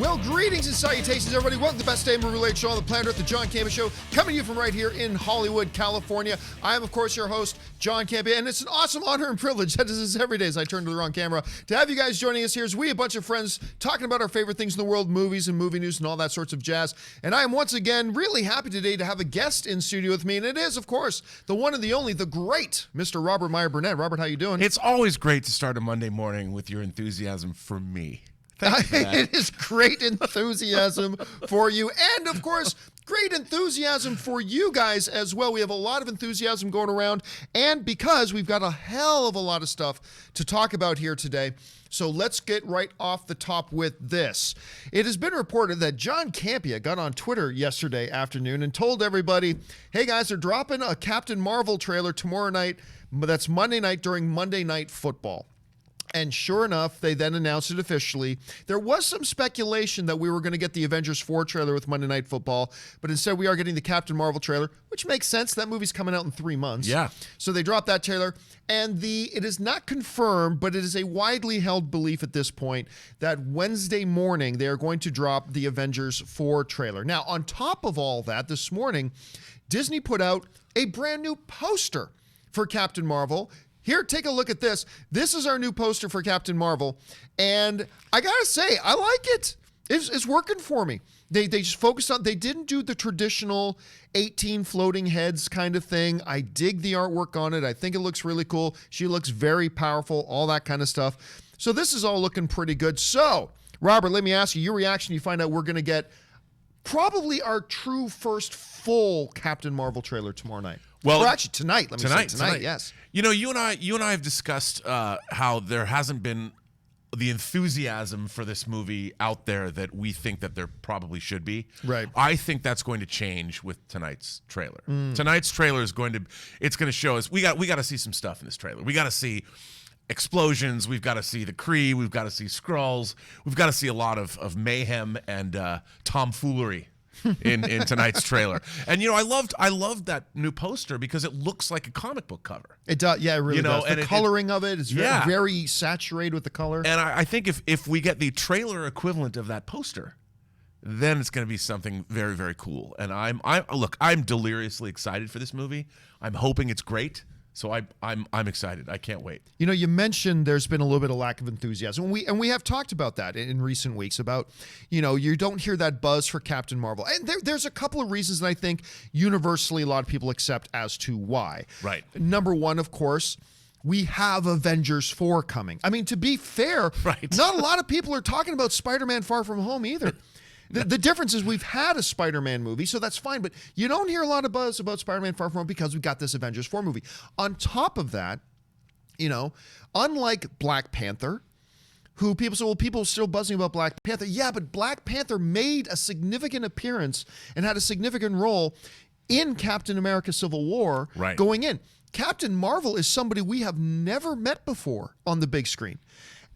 Well, greetings and salutations, everybody. Welcome to the best day movie-related show on the planet Earth, the John Campea Show, coming to you from right here in Hollywood, California. I am, of course, your host, John Campea, and it's an awesome honor and privilege, that is every day as I turn to the wrong camera, to have you guys joining us here as we, a bunch of friends, talking about our favorite things in the world, movies and movie news and all that sorts of jazz. And I am once again really happy today to have a guest in studio with me, and it is, of course, the one and the only, the great Mr. Robert Meyer Burnett. Robert, how you doing? It's always great to start a Monday morning with your enthusiasm for me. It is great enthusiasm for you. And, of course, great enthusiasm for you guys as well. We have a lot of enthusiasm going around. And because we've got a hell of a lot of stuff to talk about here today, so let's get right off the top with this. It has been reported that John Campea got on Twitter yesterday afternoon and told everybody, hey, guys, they're dropping a Captain Marvel trailer tomorrow night. That's Monday night during Monday Night Football. And sure enough, they then announced it officially. There was some speculation that we were going to get the Avengers 4 trailer with Monday Night Football, but instead we are getting the Captain Marvel trailer, which makes sense. That movie's coming out in 3 months. Yeah. So they dropped that trailer, and it is not confirmed, but it is a widely held belief at this point that Wednesday morning they are going to drop the Avengers 4 trailer. Now, on top of all that, this morning, Disney put out a brand new poster for Captain Marvel. Here, take a look at this. This is our new poster for Captain Marvel, and I gotta say, I like it. It's working for me. They just focused on, they didn't do the traditional 18 floating heads kind of thing. I dig the artwork on it. I think it looks really cool. She looks very powerful, all that kind of stuff. So this is all looking pretty good. So, Robert, let me ask you, your reaction, you find out we're gonna get probably our true first full Captain Marvel trailer tomorrow night. Well, or actually tonight. Let me say tonight. Yes. You know, you and I have discussed how there hasn't been the enthusiasm for this movie out there that we think that there probably should be. Right. I think that's going to change with tonight's trailer. Tonight's trailer is going to show us we got to see some stuff in this trailer. We got to see explosions. We've got to see the Kree. We've got to see Skrulls. We've got to see a lot of mayhem and tomfoolery in tonight's trailer. And I loved that new poster because it looks like a comic book cover. It does, yeah, it really does. And the coloring of it is very saturated with the color. And I think if we get the trailer equivalent of that poster, then it's going to be something very, very cool. And I'm deliriously excited for this movie. I'm hoping it's great. So I'm excited. I can't wait. You mentioned there's been a little bit of lack of enthusiasm. And we have talked about that in recent weeks about, you don't hear that buzz for Captain Marvel. And there's a couple of reasons that I think universally a lot of people accept as to why. Right. Number one, of course, we have Avengers 4 coming. I mean, to be fair, right. Not a lot of people are talking about Spider-Man Far From Home either. The difference is we've had a Spider-Man movie, so that's fine, but you don't hear a lot of buzz about Spider-Man Far From Home because we got this Avengers 4 movie. On top of that, unlike Black Panther, who people say, well, people are still buzzing about Black Panther. Yeah, but Black Panther made a significant appearance and had a significant role in Captain America Civil War going in. Captain Marvel is somebody we have never met before on the big screen.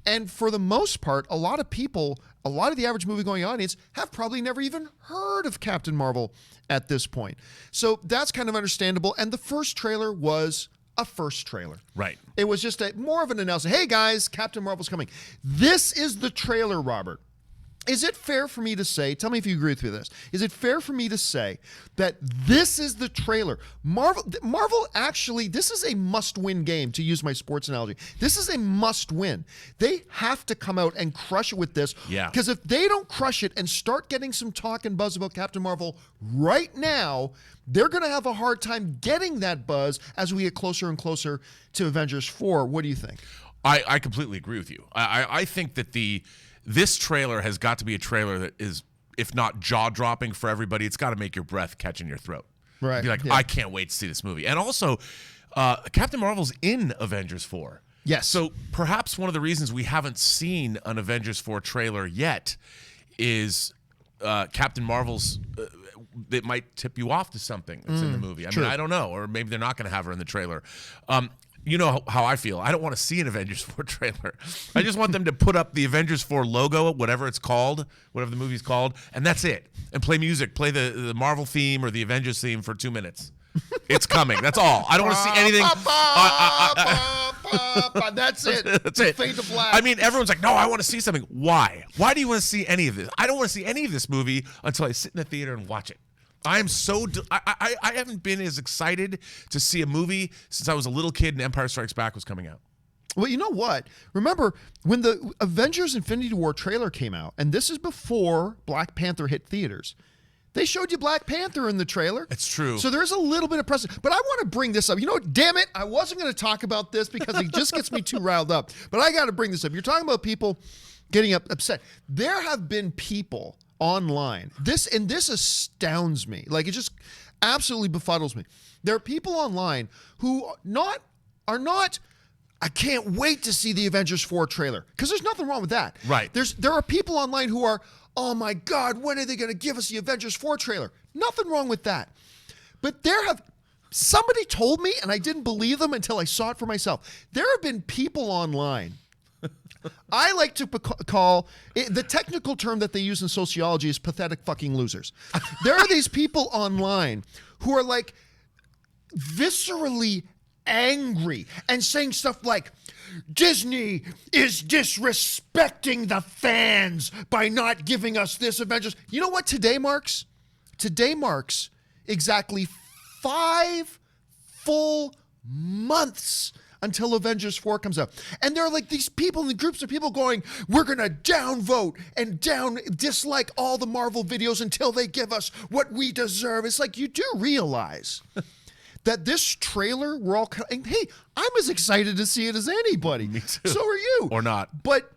And for the most part, a lot of the average movie-going audience have probably never even heard of Captain Marvel at this point. So that's kind of understandable. And the first trailer was a first trailer. Right. It was just more of an announcement. Hey, guys, Captain Marvel's coming. This is the trailer, Robert. Is it fair for me to say, tell me if you agree with me this, is it fair for me to say that this is the trailer? Marvel actually, this is a must-win game, to use my sports analogy. This is a must-win. They have to come out and crush it with this. Yeah. Because if they don't crush it and start getting some talk and buzz about Captain Marvel right now, they're going to have a hard time getting that buzz as we get closer and closer to Avengers 4. What do you think? I completely agree with you. I think that this trailer has got to be a trailer that is, if not jaw-dropping for everybody, it's got to make your breath catch in your throat. Right. Be like, I can't wait to see this movie. And also, Captain Marvel's in Avengers 4. Yes. So perhaps one of the reasons we haven't seen an Avengers 4 trailer yet is Captain Marvel's that might tip you off to something that's in the movie. I mean, I don't know. Or maybe they're not going to have her in the trailer. You know how I feel. I don't want to see an Avengers 4 trailer. I just want them to put up the Avengers 4 logo, whatever it's called, whatever the movie's called, and that's it. And play music. Play the Marvel theme or the Avengers theme for 2 minutes. It's coming. That's all. I don't want to see anything. That's it. That's it. Fade to black. I mean, everyone's like, no, I want to see something. Why? Why do you want to see any of this? I don't want to see any of this movie until I sit in the theater and watch it. I am so I haven't been as excited to see a movie since I was a little kid and Empire Strikes Back was coming out. Well, you know what? Remember when the Avengers Infinity War trailer came out, and this is before Black Panther hit theaters. They showed you Black Panther in the trailer. It's true. So there's a little bit of precedent. But I want to bring this up. You know what? Damn it. I wasn't going to talk about this because it just gets me too riled up. But I got to bring this up. You're talking about people getting upset. There have been people online. This astounds me. Like, it just absolutely befuddles me. There are people online who are not I can't wait to see the Avengers 4 trailer, because there's nothing wrong with that. Right. There are people online who are, oh my God, when are they going to give us the Avengers 4 trailer? Nothing wrong with that. But somebody told me, and I didn't believe them until I saw it for myself. There have been people online. I like to call the technical term that they use in sociology is pathetic fucking losers. There are these people online who are like viscerally angry and saying stuff like, Disney is disrespecting the fans by not giving us this Avengers. You know what today marks? Today marks exactly 5 full months until Avengers 4 comes out. And there are like these people in the groups of people going, we're going to downvote and dislike all the Marvel videos until they give us what we deserve. It's like, you do realize that this trailer, we're all, and hey, I'm as excited to see it as anybody. Me too. So are you. Or not. But,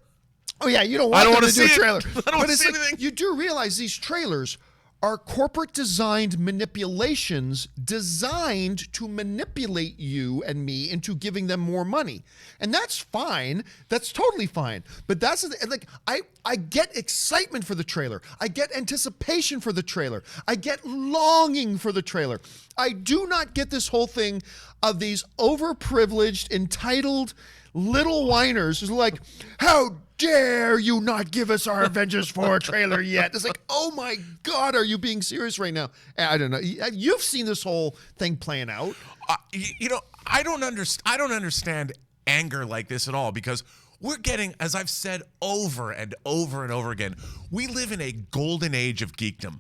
oh yeah, you don't want them to do a trailer. I don't want to see anything. You do realize these trailers are corporate designed manipulations designed to manipulate you and me into giving them more money. And that's fine. That's totally fine. But that's like, I get excitement for the trailer. I get anticipation for the trailer. I get longing for the trailer. I do not get this whole thing of these overprivileged, entitled little whiners who's like, how dare you not give us our Avengers 4 trailer yet? It's like, oh my God, are you being serious right now? I don't know. You've seen this whole thing playing out. I don't understand anger like this at all, because we're getting, as I've said over and over and over again, we live in a golden age of geekdom.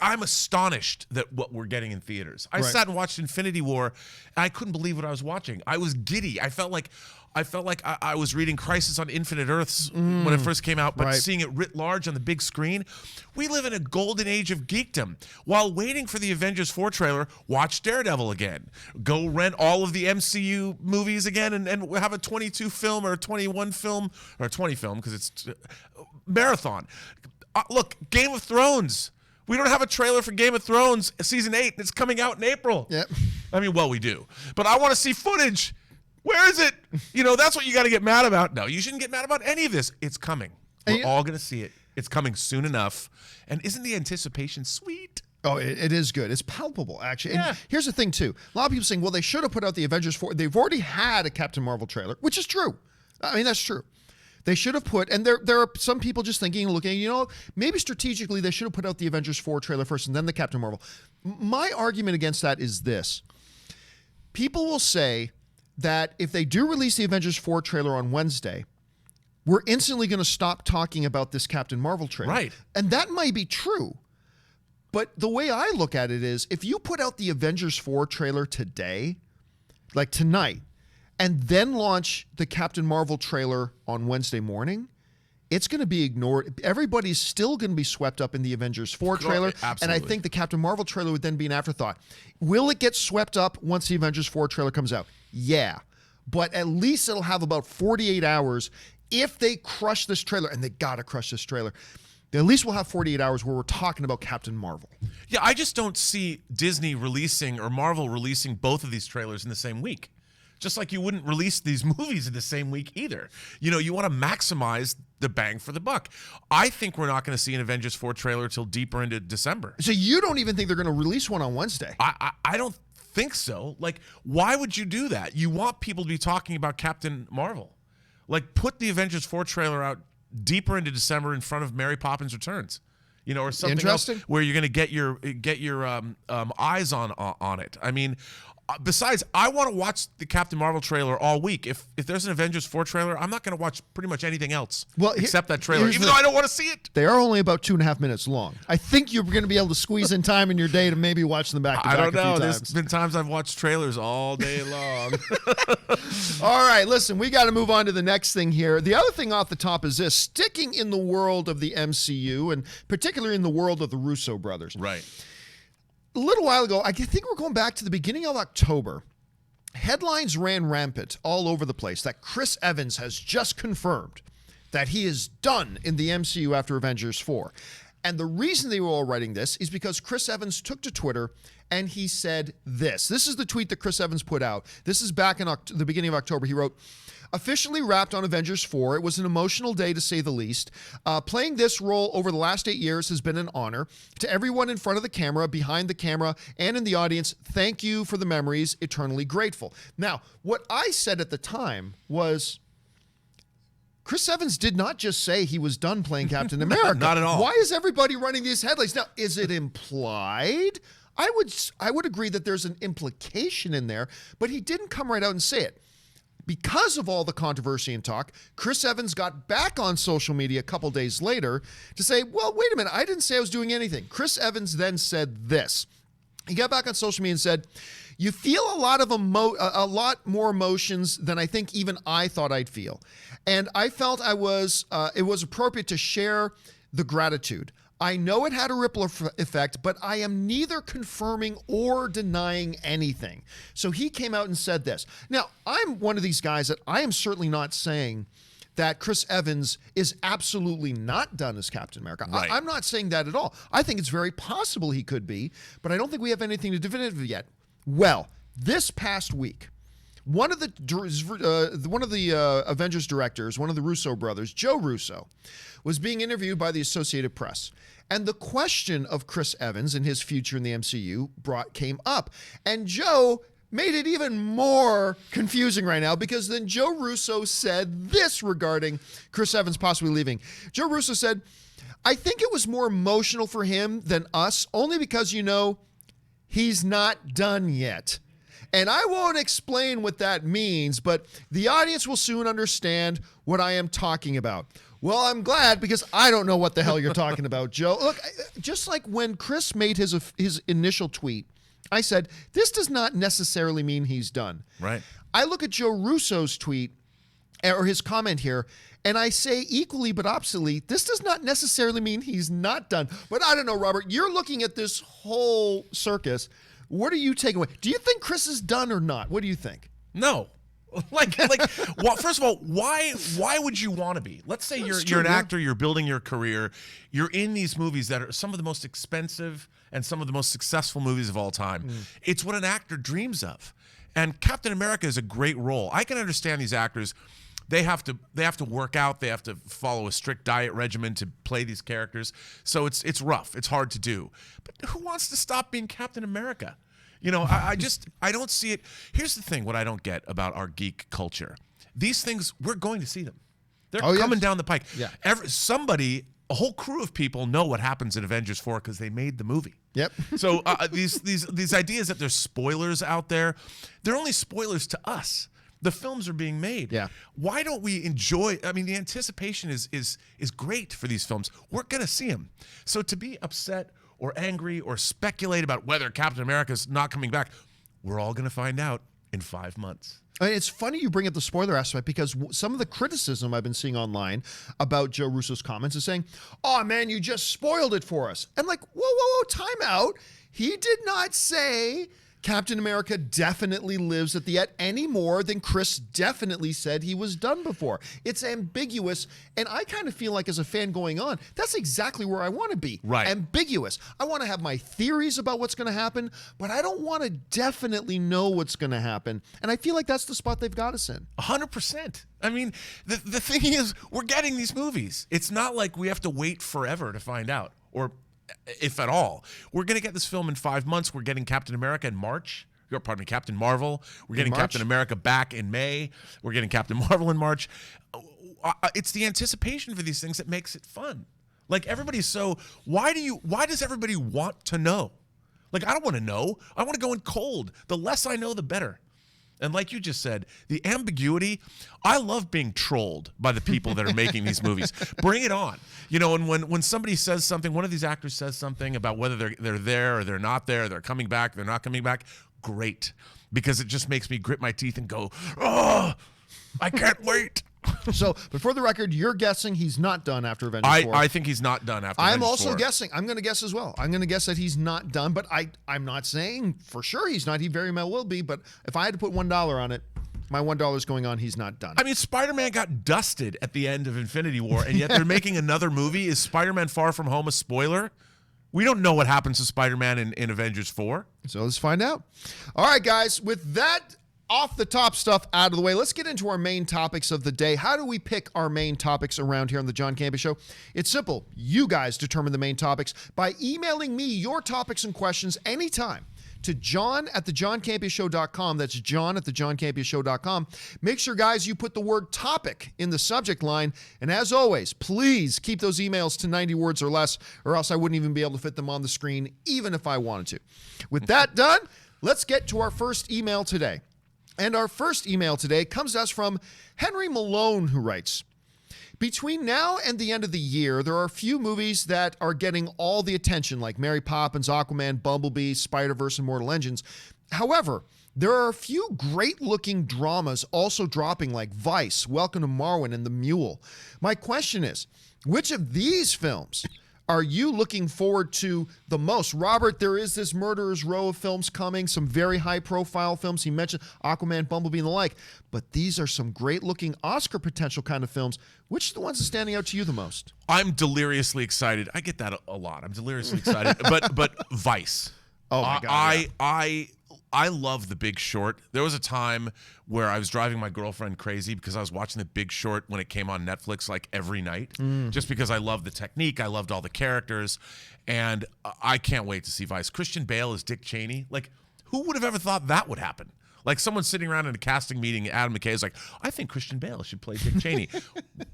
I'm astonished that what we're getting in theaters. I sat and watched Infinity War, and I couldn't believe what I was watching. I was giddy. I felt like I was reading Crisis on Infinite Earths when it first came out, but seeing it writ large on the big screen. We live in a golden age of geekdom. While waiting for the Avengers 4 trailer, watch Daredevil again. Go rent all of the MCU movies again and have a 22 film or a 21 film or a 20 film, because it's marathon. Look, Game of Thrones. We don't have a trailer for Game of Thrones season 8. It's coming out in April. Yep. I mean, well, we do. But I want to see footage. Where is it? That's what you got to get mad about. No, you shouldn't get mad about any of this. It's coming. We're all going to see it. It's coming soon enough. And isn't the anticipation sweet? Oh, it is good. It's palpable, actually. And here's the thing, too. A lot of people saying, well, they should have put out the Avengers 4. They've already had a Captain Marvel trailer, which is true. I mean, that's true. They should have put, and there are some people just thinking and looking, maybe strategically they should have put out the Avengers 4 trailer first and then the Captain Marvel. My argument against that is this. People will say that if they do release the Avengers 4 trailer on Wednesday, we're instantly going to stop talking about this Captain Marvel trailer. Right. And that might be true. But the way I look at it is, if you put out the Avengers 4 trailer today, like tonight, and then launch the Captain Marvel trailer on Wednesday morning, it's going to be ignored. Everybody's still going to be swept up in the Avengers 4 trailer. Absolutely. And I think the Captain Marvel trailer would then be an afterthought. Will it get swept up once the Avengers 4 trailer comes out? Yeah. But at least it'll have about 48 hours if they crush this trailer, and they got to crush this trailer. At least we'll have 48 hours where we're talking about Captain Marvel. Yeah, I just don't see Disney releasing or Marvel releasing both of these trailers in the same week. Just like you wouldn't release these movies in the same week either. You want to maximize the bang for the buck. I think we're not going to see an Avengers 4 trailer till deeper into December. So you don't even think they're going to release one on Wednesday? I don't think so. Like, why would you do that? You want people to be talking about Captain Marvel. Like, put the Avengers 4 trailer out deeper into December in front of Mary Poppins Returns. Or something else where you're going to get your eyes on it. I mean, Besides, I want to watch the Captain Marvel trailer all week. If there's an Avengers 4 trailer, I'm not going to watch pretty much anything else except that trailer, even though I don't want to see it. They are only about 2.5 minutes long. I think you're going to be able to squeeze in time in your day to maybe watch them back to back. I don't know. There's been times I've watched trailers all day long. All right, listen, we got to move on to the next thing here. The other thing off the top is this: sticking in the world of the MCU, and particularly in the world of the Russo brothers. Right. A little while ago, I think we're going back to the beginning of October, headlines ran rampant all over the place that Chris Evans has just confirmed that he is done in the MCU after Avengers 4. And the reason they were all writing this is because Chris Evans took to Twitter and he said this. This is the tweet that Chris Evans put out. This is back in the beginning of October. He wrote, "Officially wrapped on Avengers 4. It was an emotional day, to say the least. Playing this role over the last 8 years has been an honor. To everyone in front of the camera, behind the camera, and in the audience, thank you for the memories. Eternally grateful." Now, what I said at the time was, Chris Evans did not just say he was done playing Captain America. Not at all. Why is everybody running these headlines? Now, is it implied? I would agree that there's an implication in there, but he didn't come right out and say it. Because of all the controversy and talk, Chris Evans got back on social media a couple days later to say, well, wait a minute, I didn't say I was doing anything. Chris Evans then said this. He got back on social media and said, "You feel a lot more emotions than I think even I thought I'd feel. And I felt it was appropriate to share the gratitude. I know it had a ripple effect, but I am neither confirming or denying anything." So he came out and said this. Now, I'm one of these guys that I am certainly not saying that Chris Evans is absolutely not done as Captain America. Right. I'm not saying that at all. I think it's very possible he could be, but I don't think we have anything definitive yet. Well, this past week, one of the Avengers directors, one of the Russo brothers, Joe Russo, was being interviewed by the Associated Press. And the question of Chris Evans and his future in the MCU came up. And Joe made it even more confusing right now, because then Joe Russo said this regarding Chris Evans possibly leaving. Joe Russo said, "I think it was more emotional for him than us, only because, he's not done yet. And I won't explain what that means, but the audience will soon understand what I am talking about." Well, I'm glad, because I don't know what the hell you're talking about, Joe. Look, just like when Chris made his initial tweet, I said, this does not necessarily mean he's done. Right. I look at Joe Russo's tweet, or his comment here, and I say equally but oppositely, this does not necessarily mean he's not done. But I don't know, Robert, you're looking at this whole circus. What are you taking away? Do you think Chris is done or not? What do you think? No. Well, first of all, why would you want to be? Let's say you're an actor, you're building your career, you're in these movies that are some of the most expensive and some of the most successful movies of all time. It's what an actor dreams of. And Captain America is a great role. I can understand these actors. They have to work out, they have to follow a strict diet regimen to play these characters. So it's rough. It's hard to do. But who wants to stop being Captain America? I don't see it. Here's the thing, what I don't get about our geek culture. These things, we're going to see them. They're coming down the pike. Yeah. A whole crew of people know what happens in Avengers 4 because they made the movie. Yep. So these ideas that there's spoilers out there, they're only spoilers to us. The films are being made. Yeah. Why don't we enjoy? I mean, the anticipation is great for these films. We're gonna see them. So to be upset or angry or speculate about whether Captain America's not coming back, we're all gonna find out in 5 months. It's funny you bring up the spoiler aspect, because some of the criticism I've been seeing online about Joe Russo's comments is saying, "Oh man, you just spoiled it for us." I'm like, whoa, time out. He did not say Captain America definitely lives at the end any more than Chris definitely said he was done before. It's ambiguous, and I kind of feel like, as a fan going on, that's exactly where I want to be. Right. Ambiguous. I want to have my theories about what's going to happen, but I don't want to definitely know what's going to happen. And I feel like that's the spot they've got us in. 100%. I mean, the thing is, we're getting these movies. It's not like we have to wait forever to find out, or if at all. We're going to get this film in 5 months. We're getting Captain America in March. Pardon me, Captain Marvel. We're getting Captain America back in May. We're getting Captain Marvel in March. It's the anticipation for these things that makes it fun. Like, everybody's so, why does everybody want to know? Like, I don't want to know. I want to go in cold. The less I know, the better. And like you just said, the ambiguity, I love being trolled by the people that are making these movies. Bring it on. You know, and when somebody says something, one of these actors says something about whether they're there or they're not there, they're coming back, they're not coming back, great. Because it just makes me grit my teeth and go, oh, I can't wait. So, but for the record, you're guessing he's not done after Avengers 4. I think he's not done after I'm Avengers also 4. guessing. I'm going to guess as well. I'm going to guess that he's not done, but I'm not saying for sure he's not. He very well will be, but if I had to put $1 on it, my $1 is going on he's not done. I mean, Spider-Man got dusted at the end of Infinity War, and yet they're making another movie. Is Spider-Man Far From Home a spoiler? We don't know what happens to Spider-Man in Avengers 4. So let's find out. All right, guys, with that off the top stuff out of the way, let's get into our main topics of the day. How do we pick our main topics around here on the John Campea Show? It's simple. You guys determine the main topics by emailing me your topics and questions anytime to john@thejohncampeashow.com. That's john@thejohncampeashow.com. Make sure, guys, you put the word topic in the subject line. And as always, please keep those emails to 90 words or less, or else I wouldn't even be able to fit them on the screen, even if I wanted to. With that done, let's get to our first email today. And our first email today comes to us from Henry Malone, who writes, between now and the end of the year, there are a few movies that are getting all the attention, like Mary Poppins, Aquaman, Bumblebee, Spider-Verse, and Mortal Engines. However, there are a few great-looking dramas also dropping, like Vice, Welcome to Marwen, and The Mule. My question is, which of these films are you looking forward to the most? Robert, there is this murderer's row of films coming, some very high-profile films. He mentioned Aquaman, Bumblebee, and the like. But these are some great-looking Oscar potential kind of films. Which are the ones that are standing out to you the most? I'm deliriously excited. I get that a lot. I'm deliriously excited. but Vice. Oh, my God. I love The Big Short. There was a time where I was driving my girlfriend crazy because I was watching The Big Short when it came on Netflix like every night, just because I loved the technique. I loved all the characters, and I can't wait to see Vice. Christian Bale as Dick Cheney. Like, who would have ever thought that would happen? Like, someone sitting around in a casting meeting, Adam McKay is like, I think Christian Bale should play Dick Cheney.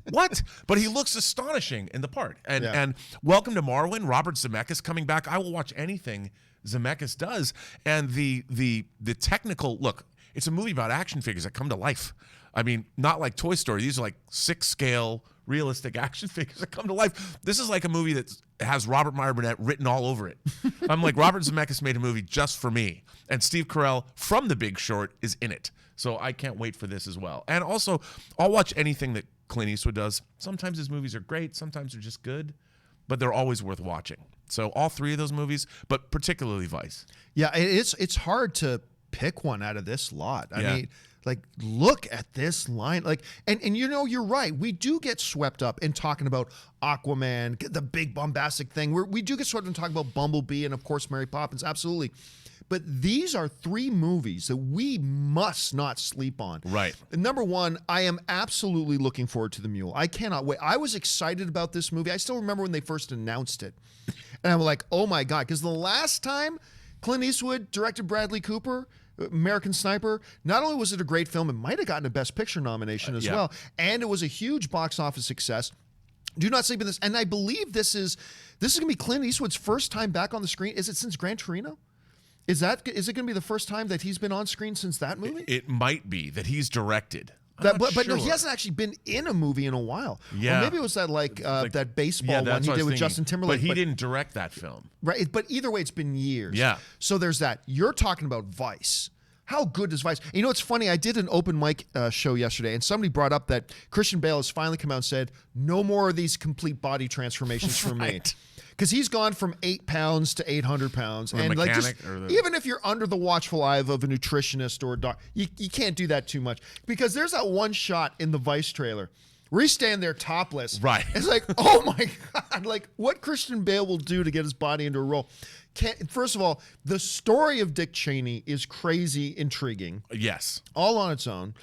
What? But he looks astonishing in the part. And Welcome to Marwen, Robert Zemeckis coming back. I will watch anything Zemeckis does. And the technical look, it's a movie about action figures that come to life. I mean, not like Toy Story. These are like 6-scale realistic action figures that come to life. This is like a movie that has Robert Meyer Burnett written all over it. I'm like, Robert Zemeckis made a movie just for me. And Steve Carell from The Big Short is in it. So I can't wait for this as well. And also, I'll watch anything that Clint Eastwood does. Sometimes his movies are great. Sometimes they're just good. But they're always worth watching. So all three of those movies, but particularly Vice. Yeah, it's hard to pick one out of this lot. I mean, like, look at this line. Like, and you know, you're right. We do get swept up in talking about Aquaman, the big bombastic thing. We do get swept up in talking about Bumblebee and, of course, Mary Poppins. Absolutely. But these are three movies that we must not sleep on. Right. And number one, I am absolutely looking forward to The Mule. I cannot wait. I was excited about this movie. I still remember when they first announced it. And I'm like, oh my God. Because the last time Clint Eastwood directed Bradley Cooper, American Sniper, not only was it a great film, it might have gotten a Best Picture nomination as well. And it was a huge box office success. Do not sleep in this. And I believe this is going to be Clint Eastwood's first time back on the screen. Is it since Gran Torino? Is it going to be the first time that he's been on screen since that movie? It might be that he's directed. But no, he hasn't actually been in a movie in a while. Yeah. Or maybe it was that that baseball one he did with Justin Timberlake. But he didn't direct that film. Right. But either way, it's been years. Yeah. So there's that. You're talking about Vice. How good is Vice? And you know, it's funny. I did an open mic show yesterday, and somebody brought up that Christian Bale has finally come out and said, no more of these complete body transformations for me. Because he's gone from 8 pounds to 800 pounds. And like, even if you're under the watchful eye of a nutritionist or a doctor, you can't do that too much. Because there's that one shot in the Vice trailer where he's standing there topless. Right. It's like, oh my God, like what Christian Bale will do to get his body into a role. First of all, the story of Dick Cheney is crazy intriguing. Yes. All on its own.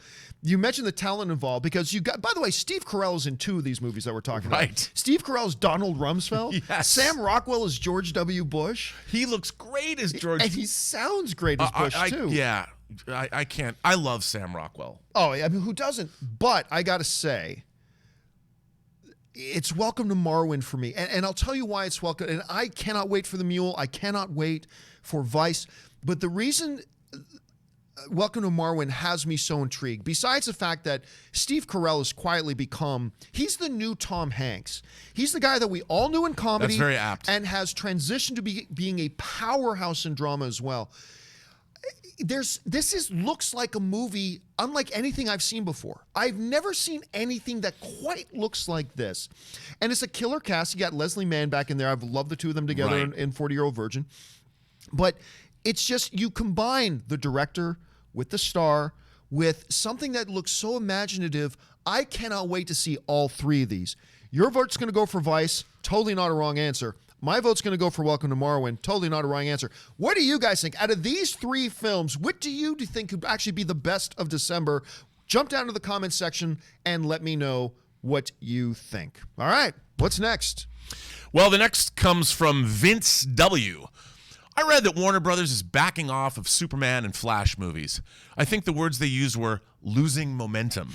You mentioned the talent involved because you got, by the way, Steve Carell is in 2 of these movies that we're talking about. Steve Carell is Donald Rumsfeld. Yes. Sam Rockwell is George W. Bush. He looks great as George. And he sounds great as Bush, too. Yeah. I can't. I love Sam Rockwell. Oh, I mean, who doesn't? But I got to say, it's Welcome to Marwen for me. And I'll tell you why it's welcome. And I cannot wait for The Mule. I cannot wait for Vice. But the reason Welcome to Marwen has me so intrigued, besides the fact that Steve Carell has quietly become, he's the new Tom Hanks. He's the guy that we all knew in comedy. That's very apt. And has transitioned to being a powerhouse in drama as well. Looks like a movie unlike anything I've seen before. I've never seen anything that quite looks like this. And it's a killer cast. You got Leslie Mann back in there. I've loved the two of them together in 40-Year-Old Virgin. But it's just, you combine the director with the star with something that looks so imaginative. I cannot wait to see all three of these. Your vote's going to go for Vice. Totally not a wrong answer. My vote's going to go for Welcome to Marwen. Totally not a wrong answer. What do you guys think? Out of these three films, what do you think could actually be the best of December? Jump down to the comments section and let me know what you think. All right, what's next? Well, the next comes from Vince W. I read that Warner Brothers is backing off of Superman and Flash movies. I think the words they used were losing momentum.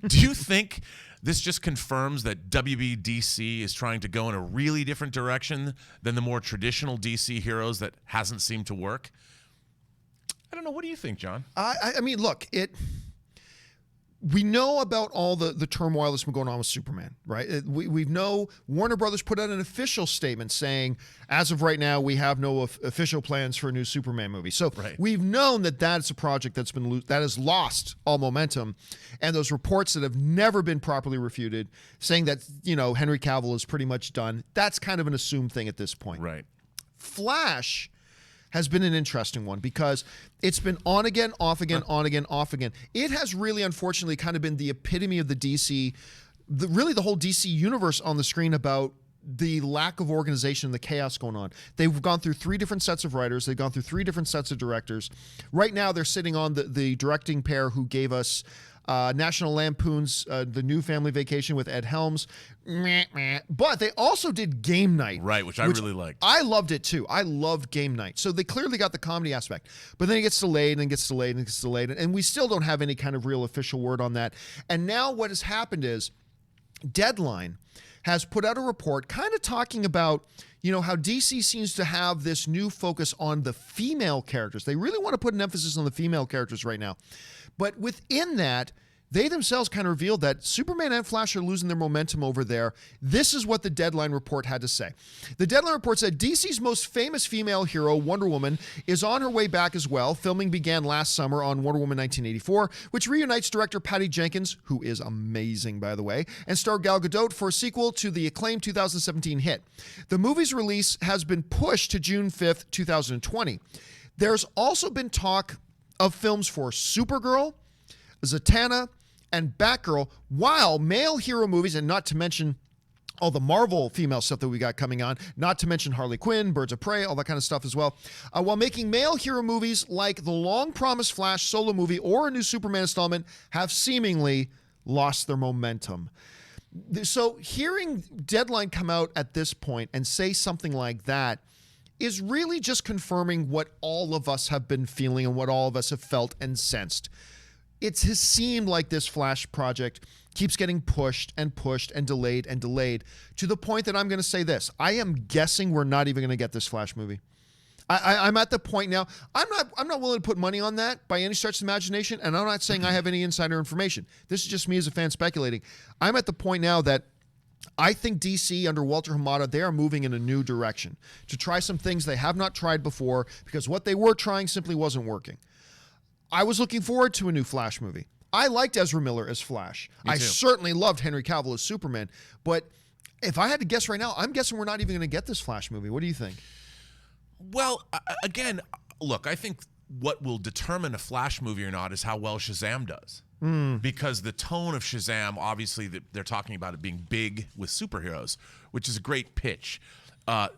Do you think this just confirms that WBDC is trying to go in a really different direction than the more traditional DC heroes that hasn't seemed to work? I don't know. What do you think, John? I mean, look, we know about all the turmoil that's been going on with Superman, right? We know Warner Brothers put out an official statement saying, as of right now, we have no official plans for a new Superman movie. So we've known that that's a project that has lost all momentum, and those reports that have never been properly refuted, saying that Henry Cavill is pretty much done. That's kind of an assumed thing at this point. Right. Flash has been an interesting one because it's been on again, off again, on again, off again. It has really, unfortunately, kind of been the epitome of the DC, really the whole DC universe on the screen about the lack of organization and the chaos going on. They've gone through 3 different sets of writers. They've gone through 3 different sets of directors. Right now, they're sitting on the directing pair who gave us National Lampoon's The New Family Vacation with Ed Helms. But they also did Game Night. Right, which I really liked. I loved it too. I loved Game Night. So they clearly got the comedy aspect. But then it gets delayed and gets delayed and gets delayed. And we still don't have any kind of real official word on that. And now what has happened is Deadline has put out a report kind of talking about, how DC seems to have this new focus on the female characters. They really want to put an emphasis on the female characters right now. But within that, they themselves kind of revealed that Superman and Flash are losing their momentum over there. This is what the Deadline report had to say. The Deadline report said DC's most famous female hero, Wonder Woman, is on her way back as well. Filming began last summer on Wonder Woman 1984, which reunites director Patty Jenkins, who is amazing, by the way, and star Gal Gadot for a sequel to the acclaimed 2017 hit. The movie's release has been pushed to June 5th, 2020. There's also been talk of films for Supergirl, Zatanna, and Batgirl, while male hero movies, and not to mention all the Marvel female stuff that we got coming on, not to mention Harley Quinn, Birds of Prey, all that kind of stuff as well, while making male hero movies like the long-promised Flash solo movie or a new Superman installment have seemingly lost their momentum. So hearing Deadline come out at this point and say something like that is really just confirming what all of us have been feeling and what all of us have felt and sensed. It has seemed like this Flash project keeps getting pushed and pushed and delayed to the point that I'm going to say this. I am guessing we're not even going to get this Flash movie. I'm at the point now. I'm not willing to put money on that by any stretch of imagination, and I'm not saying I have any insider information. This is just me as a fan speculating. I'm at the point now that I think DC under Walter Hamada, they are moving in a new direction to try some things they have not tried before because what they were trying simply wasn't working. I was looking forward to a new Flash movie. I liked Ezra Miller as Flash. I certainly loved Henry Cavill as Superman. But if I had to guess right now, I'm guessing we're not even going to get this Flash movie. What do you think? Well, again, look, I think what will determine a Flash movie or not is how well Shazam does. Because the tone of Shazam, obviously, they're talking about it being big with superheroes, which is a great pitch.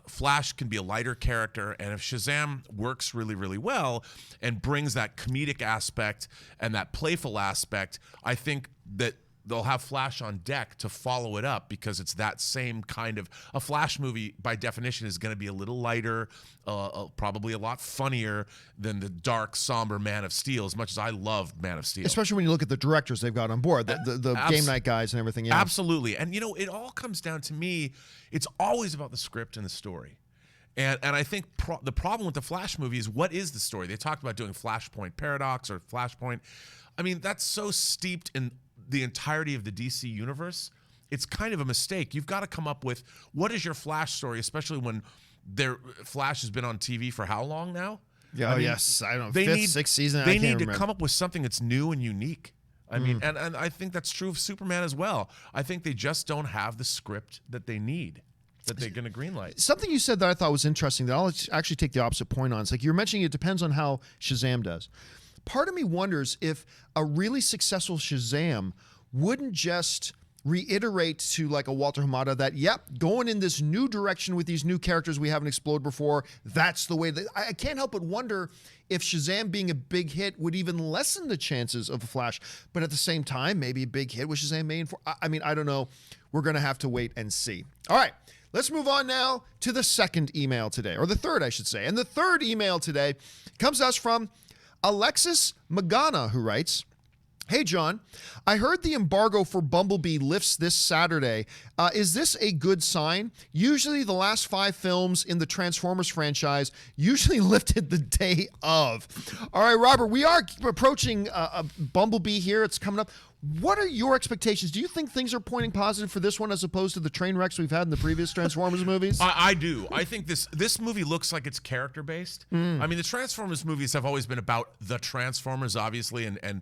Flash can be a lighter character, and if Shazam works really, really well and brings that comedic aspect and that playful aspect, I think that they'll have Flash on deck to follow it up because it's that same kind of a Flash movie. By definition, is going to be a little lighter, probably a lot funnier than the dark, somber Man of Steel. As much as I love Man of Steel, especially when you look at the directors they've got on board, the game night guys and everything. Yeah. Absolutely, and it all comes down to me. It's always about the script and the story. And I think the problem with the Flash movie is, what is the story? They talked about doing Flashpoint Paradox or Flashpoint. I mean, that's so steeped in the entirety of the DC universe. It's kind of a mistake. You've got to come up with, what is your Flash story, especially when Flash has been on TV for how long now? Yeah, yes. I don't know, fifth, sixth season. They need to come up with something that's new and unique. I mean, and I think that's true of Superman as well. I think they just don't have the script that they need, that they're going to greenlight. Something you said that I thought was interesting that I'll actually take the opposite point on. It's like you're mentioning it depends on how Shazam does. Part of me wonders if a really successful Shazam wouldn't just reiterate to like a Walter Hamada that, yep, going in this new direction with these new characters we haven't explored before, that's the way that I can't help but wonder if Shazam being a big hit would even lessen the chances of a Flash. But at the same time, maybe a big hit with Shazam made for, I mean, I don't know. We're going to have to wait and see. All right. Let's move on now to the second email today, or the third, I should say. And the third email today comes to us from Alexis Magana, who writes, "Hey, John, I heard the embargo for Bumblebee lifts this Saturday. Is this a good sign? Usually the last 5 films in the Transformers franchise usually lifted the day of." All right, Robert, we are approaching Bumblebee here. It's coming up. What are your expectations? Do you think things are pointing positive for this one as opposed to the train wrecks we've had in the previous Transformers movies? I do. I think this movie looks like it's character-based. I mean, the Transformers movies have always been about the Transformers, obviously, and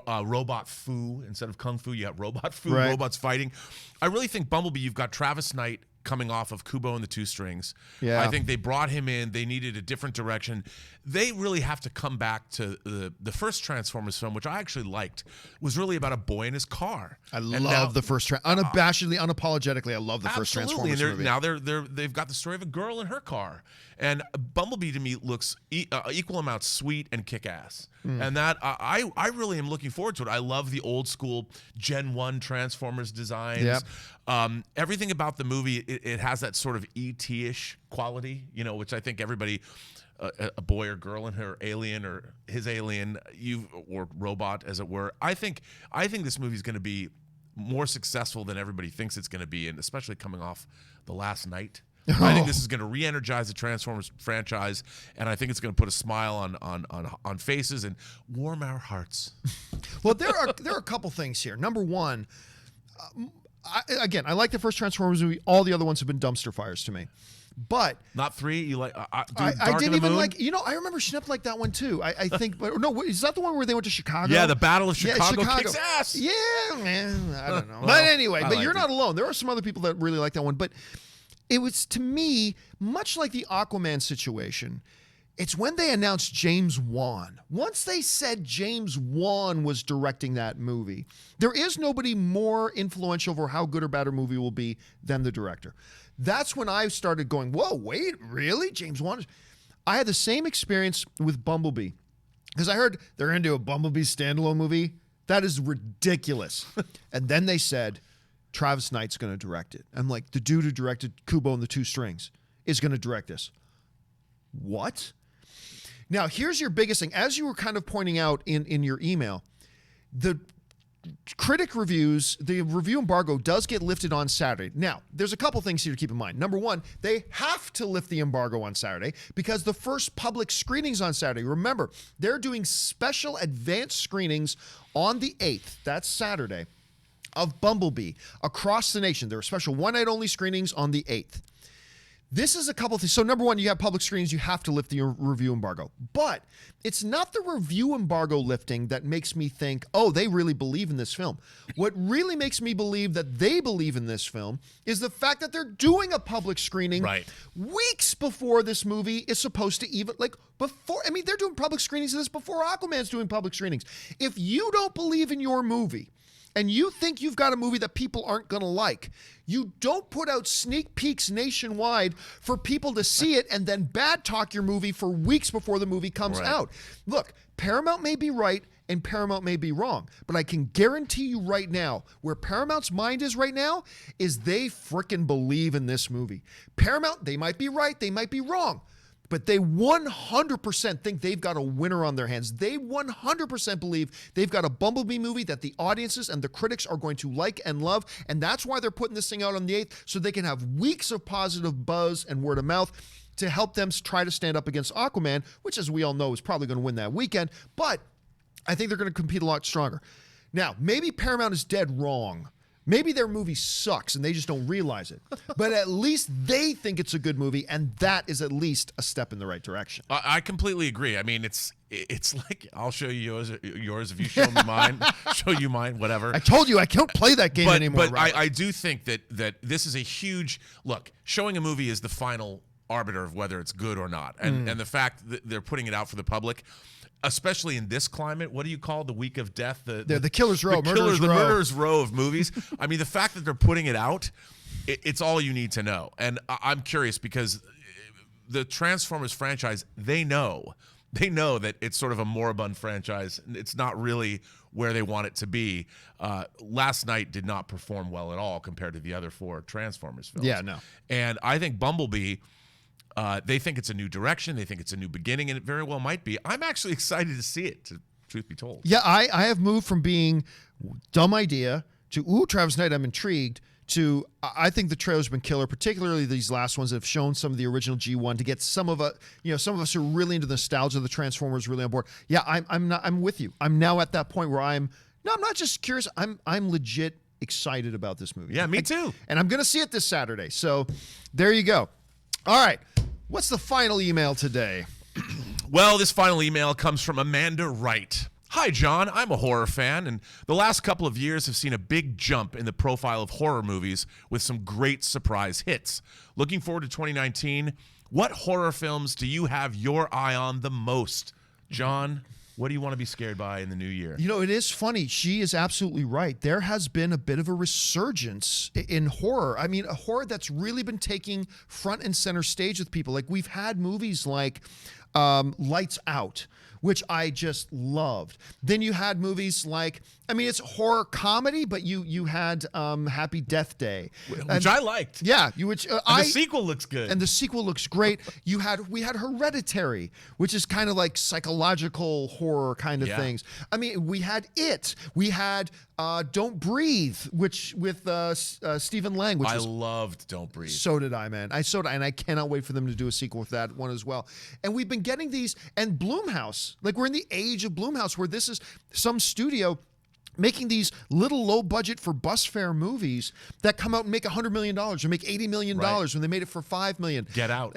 robot foo. Instead of kung fu, you have robot foo, right. Robots fighting. I really think Bumblebee, you've got Travis Knight coming off of Kubo and the Two Strings. Yeah. I think they brought him in. They needed a different direction. They really have to come back to the first Transformers film, which I actually liked, was really about a boy in his car. I love the first, unabashedly, unapologetically, I love the first Transformers movie. Now they've got the story of a girl in her car. And Bumblebee to me looks equal amount sweet and kick-ass. And that I really am looking forward to it. I love the old school Gen 1 Transformers designs. Yep. Everything about the movie, it has that sort of E.T.-ish quality, which I think everybody, a boy or girl in her alien or his alien, or robot as it were. I think this movie is going to be more successful than everybody thinks it's going to be, and especially coming off The Last Night. I think this is going to re-energize the Transformers franchise, and I think it's going to put a smile on faces and warm our hearts. Well, there are a couple things here. Number one, I like the first Transformers movie. All the other ones have been dumpster fires to me. But not 3. You like? I didn't even like. I remember Schnipp liked that one too. I think. But no, is that the one where they went to Chicago? Yeah, the Battle of Chicago, Chicago. Kicks ass. Yeah, man. I don't know. But anyway, you're not alone. There are some other people that really like that one. But it was, to me, much like the Aquaman situation. It's when they announced James Wan. Once they said James Wan was directing that movie, there is nobody more influential for how good or bad a movie will be than the director. That's when I started going, whoa, wait, really? James Wan? I had the same experience with Bumblebee because I heard they're going to do a Bumblebee standalone movie. That is ridiculous. And then they said, Travis Knight's going to direct it. I'm like, the dude who directed Kubo and the Two Strings is going to direct this. What? Now, here's your biggest thing. As you were kind of pointing out in your email, the critic reviews, the review embargo does get lifted on Saturday. Now, there's a couple things here to keep in mind. Number one, they have to lift the embargo on Saturday because the first public screenings on Saturday, remember, they're doing special advanced screenings on the 8th, that's Saturday, of Bumblebee across the nation. There are special one-night only screenings on the 8th. This is a couple of things. So number one, you have public screenings, you have to lift the review embargo. But it's not the review embargo lifting that makes me think, oh, they really believe in this film. What really makes me believe that they believe in this film is the fact that they're doing a public screening weeks before this movie is supposed to even, they're doing public screenings of this before Aquaman's doing public screenings. If you don't believe in your movie, and you think you've got a movie that people aren't going to like, you don't put out sneak peeks nationwide for people to see it and then bad talk your movie for weeks before the movie comes out. Look, Paramount may be right and Paramount may be wrong, but I can guarantee you right now, where Paramount's mind is right now, is they frickin' believe in this movie. Paramount, they might be right, they might be wrong, but they 100% think they've got a winner on their hands. They 100% believe they've got a Bumblebee movie that the audiences and the critics are going to like and love, and that's why they're putting this thing out on the 8th, so they can have weeks of positive buzz and word of mouth to help them try to stand up against Aquaman, which, as we all know, is probably going to win that weekend, but I think they're going to compete a lot stronger. Now, maybe Paramount is dead wrong. Maybe their movie sucks and they just don't realize it. But at least they think it's a good movie, and that is at least a step in the right direction. I completely agree. I mean, it's like, I'll show you yours if you show me mine. Show you mine, whatever. I told you I can't play that game anymore. But I do think that this is a huge look. Showing a movie is the final arbiter of whether it's good or not, and the fact that they're putting it out for the public, especially in this climate. What do you call the week of death? The Killer's Row, the Murderer's Row of movies. I mean, the fact that they're putting it out, it's all you need to know. And I'm curious because the Transformers franchise, they know that it's sort of a moribund franchise. It's not really where they want it to be. Last Night did not perform well at all compared to the other 4 Transformers films. Yeah, no. And I think Bumblebee, they think it's a new direction. They think it's a new beginning, and it very well might be. I'm actually excited to see it, truth be told. Yeah, I have moved from being dumb idea to, ooh, Travis Knight, I'm intrigued, to I think the trailer's been killer, particularly these last ones that have shown some of the original G1 to get some of us who are really into the nostalgia of the Transformers really on board. Yeah, I'm with you. I'm now at that point where I'm not just curious, I'm legit excited about this movie. Yeah, me too. And I'm going to see it this Saturday. So there you go. All right. What's the final email today? Well, this final email comes from Amanda Wright. Hi, John. I'm a horror fan, and the last couple of years have seen a big jump in the profile of horror movies with some great surprise hits. Looking forward to 2019. What horror films do you have your eye on the most? John, what do you want to be scared by in the new year? You know, it is funny. She is absolutely right. There has been a bit of a resurgence in horror. I mean, a horror that's really been taking front and center stage with people. Like, we've had movies like Lights Out, which I just loved. Then you had movies like, I mean, it's horror comedy, but you had Happy Death Day, which I liked. Yeah, the sequel looks good. And the sequel looks great. We had Hereditary, which is kind of like psychological horror kind of things. I mean, we had It. We had Don't Breathe, which with Stephen Lang, which I loved Don't Breathe. So did I, man. And I cannot wait for them to do a sequel with that one as well. And we've been getting these, and Blumhouse, like, we're in the age of Blumhouse where this is some studio making these little low budget for bus fare movies that come out and make $100 million or make $80 million when they made it for $5 million. Get Out.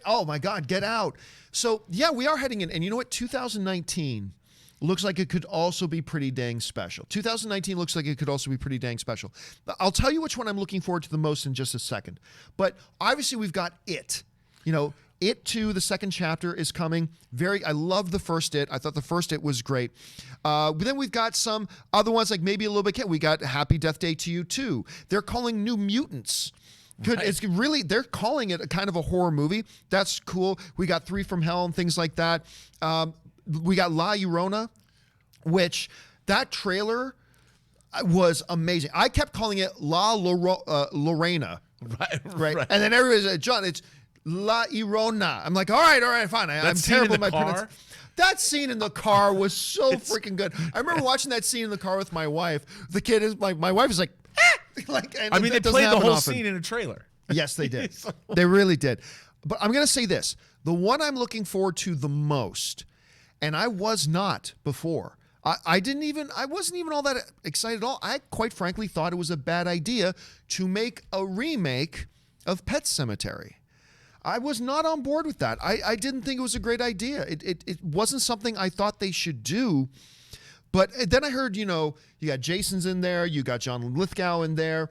Oh my God, Get Out. So yeah, we are heading in. And you know what? 2019 looks like it could also be pretty dang special. 2019 looks like it could also be pretty dang special. I'll tell you which one I'm looking forward to the most in just a second. But obviously we've got It. You know, It 2, the second chapter is coming. I love the first It. I thought the first It was great. But then we've got some other ones, like maybe a little bit. We got Happy Death Day to You 2. They're calling New Mutants. It's really, they're calling it a kind of a horror movie. That's cool. We got 3 from Hell and things like that. We got La Llorona, which that trailer was amazing. I kept calling it Lorena. Right. And then everybody's like, John, it's La Llorona. I'm like, all right, fine. I'm terrible at my pronunciation. That scene in the car was so freaking good. I remember watching that scene in the car with my wife. The kid is like, my wife is like, I mean, they played the whole scene in a trailer. Yes, they did. They really did. But I'm going to say this. The one I'm looking forward to the most, and I was not before, I wasn't even all that excited at all. I quite frankly thought it was a bad idea to make a remake of Pet Sematary. I was not on board with that. I didn't think it was a great idea. It wasn't something I thought they should do. But then I heard, you got Jason's in there, you got John Lithgow in there.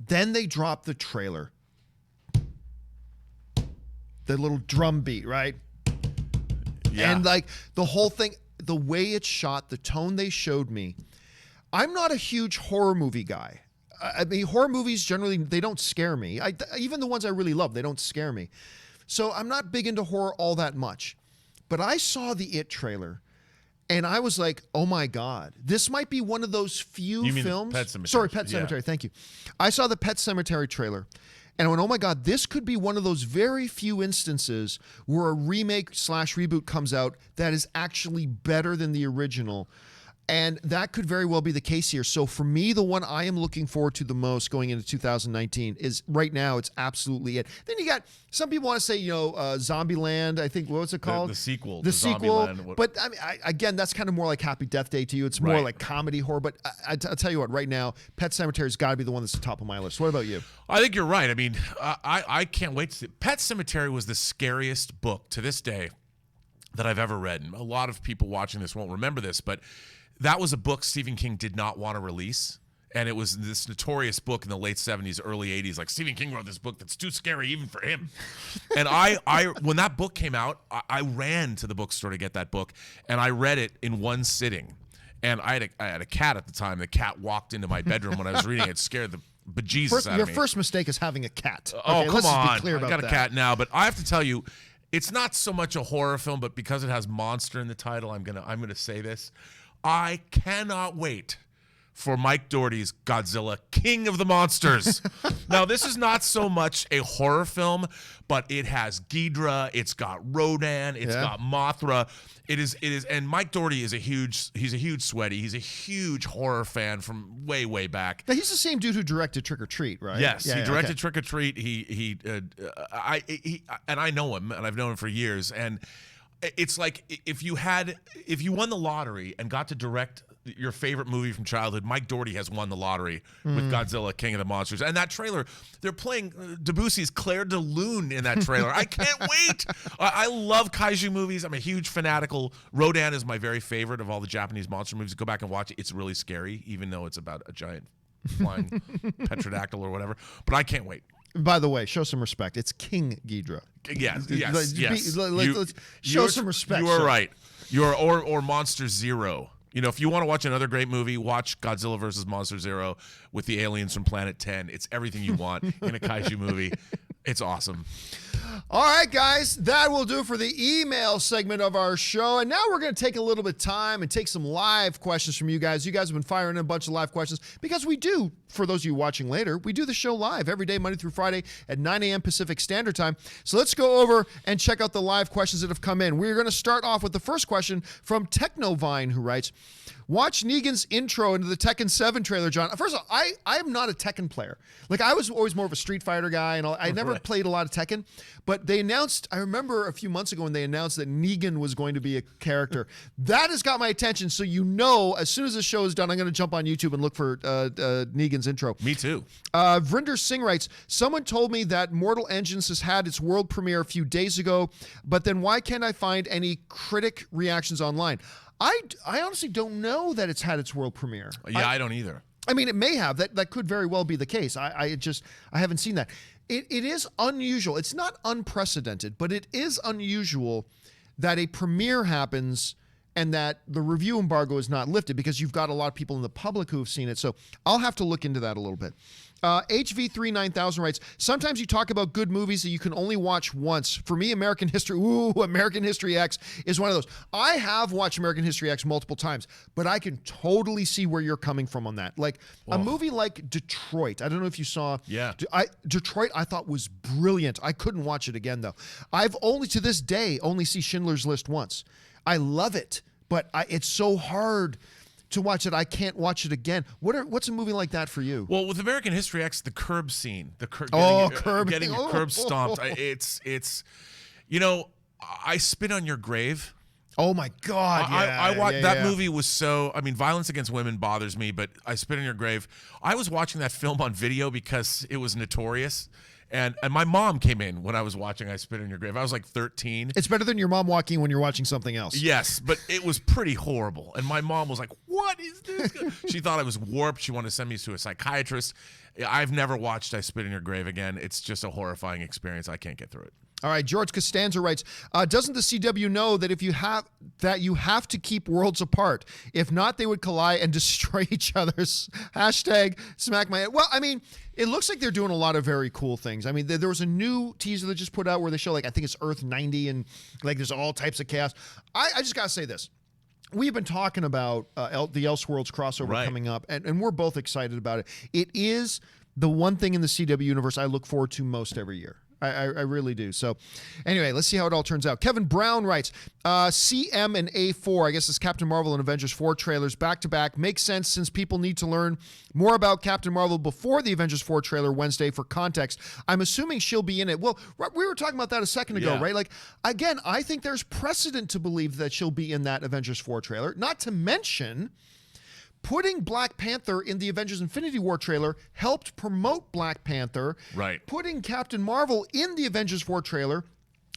Then they dropped the trailer. The little drum beat, right? Yeah. And like the whole thing, the way it's shot, the tone they showed me. I'm not a huge horror movie guy. I mean, horror movies generally, they don't scare me. Even the ones I really love, they don't scare me. So I'm not big into horror all that much. But I saw the It trailer, And I was like, oh my God, this might be one of those few You mean films. Pet Sematary. Sorry, Pet Yeah. Sematary. Thank you. I saw the Pet Sematary trailer and I went, oh my God, this could be one of those very few instances where a remake / reboot comes out that is actually better than the original. And that could very well be the case here. So for me, the one I am looking forward to the most going into 2019 is right now, it's absolutely it. Then you got, some people want to say, Zombieland, I think, what's it called? The sequel. The sequel. Zombieland. But I mean, again, that's kind of more like Happy Death Day to you. It's more Right. like comedy horror. But I'll tell you what, right now, Pet Sematary's got to be the one that's the top of my list. What about you? I think you're right. I mean, I can't wait to see. Pet Sematary was the scariest book to this day that I've ever read. And a lot of people watching this won't remember this, but that was a book Stephen King did not want to release. And it was this notorious book in the late 70s, early 80s. Like, Stephen King wrote this book that's too scary even for him. And I when that book came out, I ran to the bookstore to get that book. And I read it in one sitting. And I had a cat at the time. The cat walked into my bedroom when I was reading it. It scared the bejesus out of me. Your first mistake is having a cat. Oh, Okay, come let's just on. be clear about I got that. a cat now. But I have to tell you, it's not so much a horror film, but because it has monster in the title, I'm gonna say this. I cannot wait for Mike Dougherty's Godzilla, King of the Monsters. Now, this is not so much a horror film, but it has Ghidra, it's got Rodan, it's got Mothra. It is, and Mike Dougherty is he's a huge sweaty. He's a huge horror fan from way, way back. Now, he's the same dude who directed Trick or Treat, right? Yes, Yeah, he yeah, directed okay. Trick or Treat. He and I know him, and I've known him for years. And it's like if you won the lottery and got to direct your favorite movie from childhood, Mike Dougherty has won the lottery with Godzilla, King of the Monsters. And that trailer, they're playing Debussy's Claire de Lune in that trailer. I can't wait. I love kaiju movies. I'm a huge fanatical. Rodan is my very favorite of all the Japanese monster movies. Go back and watch it. It's really scary, even though it's about a giant flying petrodactyl or whatever. But I can't wait. By the way, show some respect. It's King Ghidra. Yes. Let's show some respect. You are sir. right. You are or Monster Zero. You know, if you want to watch another great movie, watch Godzilla versus Monster Zero with the aliens from Planet 10. It's everything you want in a kaiju movie. It's awesome. All right, guys, that will do for the email segment of our show. And now we're going to take a little bit of time and take some live questions from you guys. You guys have been firing in a bunch of live questions because we do, for those of you watching later, we do the show live every day, Monday through Friday at 9 a.m. Pacific Standard Time. So let's go over and check out the live questions that have come in. We're going to start off with the first question from Technovine, who writes, watch Negan's intro into the Tekken 7 trailer, John. First of all, I am not a Tekken player. Like, I was always more of a Street Fighter guy, and I never played a lot of Tekken. But they announced, I remember a few months ago when they announced that Negan was going to be a character. That has got my attention. So as soon as the show is done, I'm going to jump on YouTube and look for Negan's intro. Me too. Vrinder Singh writes, someone told me that Mortal Engines has had its world premiere a few days ago, but then why can't I find any critic reactions online? I honestly don't know that it's had its world premiere. Yeah, I don't either. I mean, it may have. That could very well be the case. I haven't seen that. It is unusual. It's not unprecedented, but it is unusual that a premiere happens and that the review embargo is not lifted because you've got a lot of people in the public who have seen it. So I'll have to look into that a little bit. HV39000 writes, sometimes you talk about good movies that you can only watch once. For me, American History X is one of those. I have watched American History X multiple times, but I can totally see where you're coming from on that. Like a movie like Detroit. I don't know if you saw. Yeah. Detroit I thought was brilliant. I couldn't watch it again, though. I've only, to this day, only see Schindler's List once. I love it, but it's so hard to watch it. I can't watch it again. What's a movie like that for you? Well, with American History X, the curb scene, getting your curb stomped. It's I Spit on Your Grave. Oh my God! I watched that movie. Was so. I mean, violence against women bothers me, but I Spit on Your Grave. I was watching that film on video because it was notorious. And my mom came in when I was watching I Spit on Your Grave. I was like 13. It's better than your mom walking when you're watching something else. Yes, but it was pretty horrible. And my mom was like, what is this? She thought I was warped. She wanted to send me to a psychiatrist. I've never watched I Spit on Your Grave again. It's just a horrifying experience. I can't get through it. All right, George Costanza writes, doesn't the CW know that you have to keep worlds apart? If not, they would collide and destroy each other's hashtag smack my head. Well, I mean, it looks like they're doing a lot of very cool things. I mean, there was a new teaser that just put out where they show, like, I think it's Earth 90 and like there's all types of chaos. I just got to say this. we've been talking about the Elseworlds crossover coming up, and we're both excited about it. It is the one thing in the CW universe I look forward to most every year. I really do. So anyway, let's see how it all turns out. Kevin Brown writes, CM and A4, I guess it's Captain Marvel and Avengers 4 trailers back-to-back. Makes sense since people need to learn more about Captain Marvel before the Avengers 4 trailer Wednesday for context. I'm assuming she'll be in it. Well, we were talking about that a second ago, right? Like, again, I think there's precedent to believe that she'll be in that Avengers 4 trailer. Not to mention, putting Black Panther in the Avengers Infinity War trailer helped promote Black Panther. Right. Putting Captain Marvel in the Avengers 4 trailer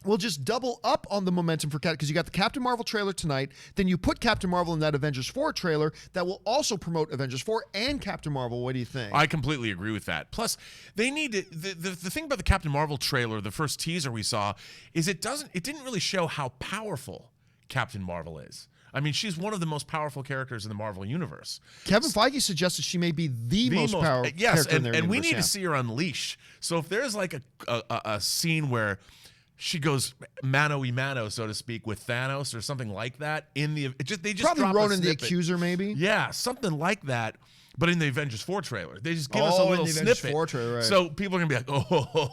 will just double up on the momentum for because you got the Captain Marvel trailer tonight, then you put Captain Marvel in that Avengers 4 trailer that will also promote Avengers 4 and Captain Marvel. What do you think? I completely agree with that. Plus, they need to, the thing about the Captain Marvel trailer, the first teaser we saw, is it didn't really show how powerful Captain Marvel is. I mean, she's one of the most powerful characters in the Marvel universe. Kevin Feige suggested she may be the most powerful character in their universe. And we need to see her unleash. So if there's like a scene where she goes mano-y-mano, so to speak, with Thanos or something like that, they just probably drop Ronan a the snippet. Accuser, maybe? Yeah, something like that. But in the Avengers 4 trailer, they just give us a little snippet. Avengers 4 trailer, right. So people are going to be like,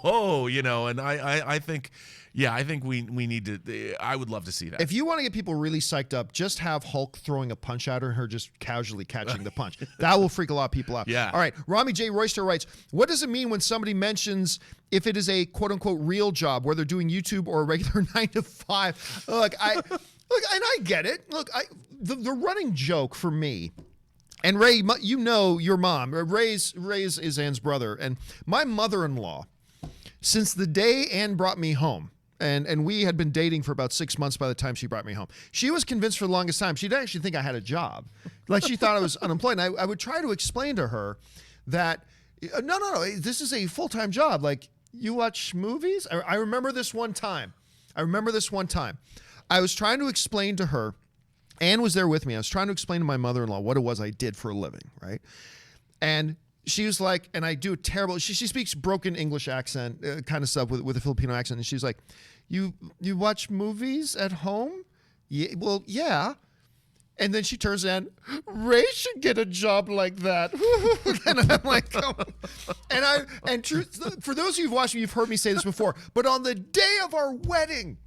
oh, you know, and I think... Yeah, I think we need to. I would love to see that. If you want to get people really psyched up, just have Hulk throwing a punch at her and her just casually catching the punch. That will freak a lot of people out. Yeah. All right. Rami J. Royster writes, what does it mean when somebody mentions if it is a quote-unquote real job, whether doing YouTube or a regular 9 to 5? Look, and I get it. Look, the running joke for me, and Ray, you know your mom. Ray's is Ann's brother. And my mother-in-law, since the day Ann brought me home, and we had been dating for about 6 months by the time she brought me home. She was convinced for the longest time she didn't actually think I had a job. Like, she thought I was unemployed. And I would try to explain to her that, no, this is a full-time job. Like, you watch movies? I remember this one time. I was trying to explain to her, Ann was there with me. I was trying to explain to my mother-in-law what it was I did for a living, right? And she was like, and I do a terrible, she speaks broken English accent, kind of stuff with a Filipino accent. And she's like, you watch movies at home? Yeah, well, yeah. And then she turns around, Ray should get a job like that. And I'm like, oh. For those of you who've watched me, you've heard me say this before, but on the day of our wedding,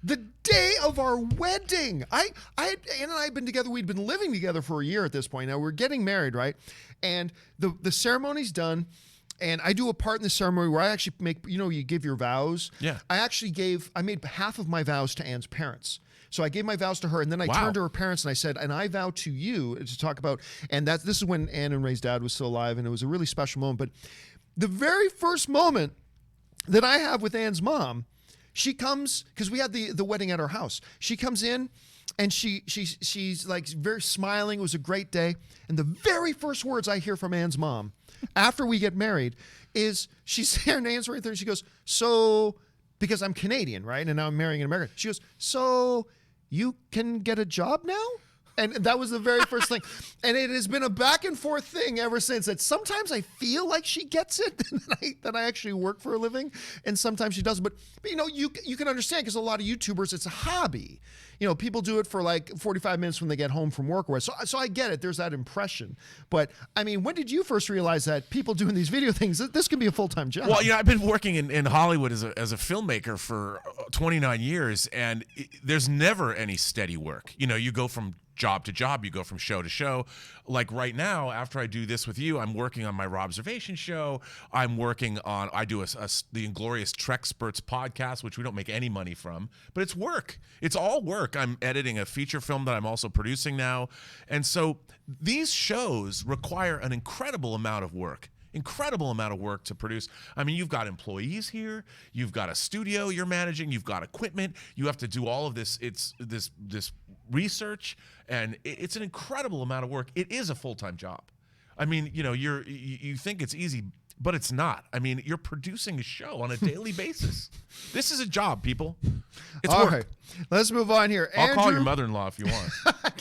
Ann and I had been together. We'd been living together for a year at this point. Now we're getting married, right? And the ceremony's done. And I do a part in the ceremony where I actually make, you give your vows. Yeah. I made half of my vows to Ann's parents. So I gave my vows to her, and then I turned to her parents and I said, and I vow to you to talk about, and this is when Ann and Ray's dad was still alive, and it was a really special moment. But the very first moment that I have with Ann's mom, she comes, because we had the wedding at our house. She comes in, and she's like very smiling. It was a great day. And the very first words I hear from Ann's mom after we get married is, she's there, and Ann's right there, and she goes, so, because I'm Canadian, right? And now I'm marrying an American. She goes, so you can get a job now? And that was the very first thing. And it has been a back and forth thing ever since, that sometimes I feel like she gets it, that I actually work for a living, and sometimes she doesn't. But you can understand, because a lot of YouTubers, it's a hobby. People do it for like 45 minutes when they get home from work. So I get it. There's that impression. But I mean, when did you first realize that people doing these video things, this can be a full-time job? Well, I've been working in Hollywood as a filmmaker for 29 years, and there's never any steady work. You go from job to job, you go from show to show. Like right now, after I do this with you, I'm working on my Robservation show. I'm working on, I do the Inglorious Trexperts podcast, which we don't make any money from, but it's work. It's all work. I'm editing a feature film that I'm also producing now. And so these shows require an incredible amount of work to produce. I mean, you've got employees here, you've got a studio you're managing, you've got equipment, you have to do all of this. It's this research, and it's an incredible amount of work. It is a full-time job. I mean, you think it's easy, but it's not. I mean, you're producing a show on a daily basis. This is a job, people. It's all work. Right. Let's move on here. I'll call your mother-in-law if you want.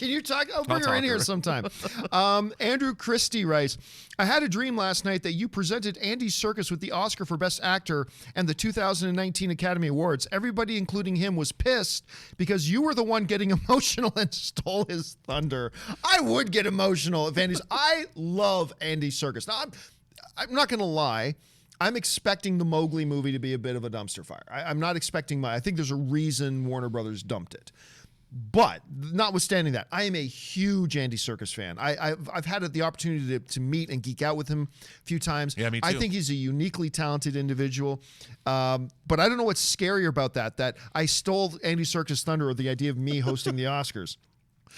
Can you talk? I'll bring I'll her in talk to here her. sometime. Andrew Christie writes, I had a dream last night that you presented Andy Serkis with the Oscar for Best Actor and the 2019 Academy Awards. Everybody, including him, was pissed because you were the one getting emotional and stole his thunder. I would get emotional if Andy's... I love Andy Serkis. Now, I'm not going to lie. I'm expecting the Mowgli movie to be a bit of a dumpster fire. I'm not expecting I think there's a reason Warner Brothers dumped it. But notwithstanding that, I am a huge Andy Serkis fan. I've had the opportunity to meet and geek out with him a few times. Yeah, me too. I think he's a uniquely talented individual. But I don't know what's scarier about that I stole Andy Serkis' thunder or the idea of me hosting the Oscars.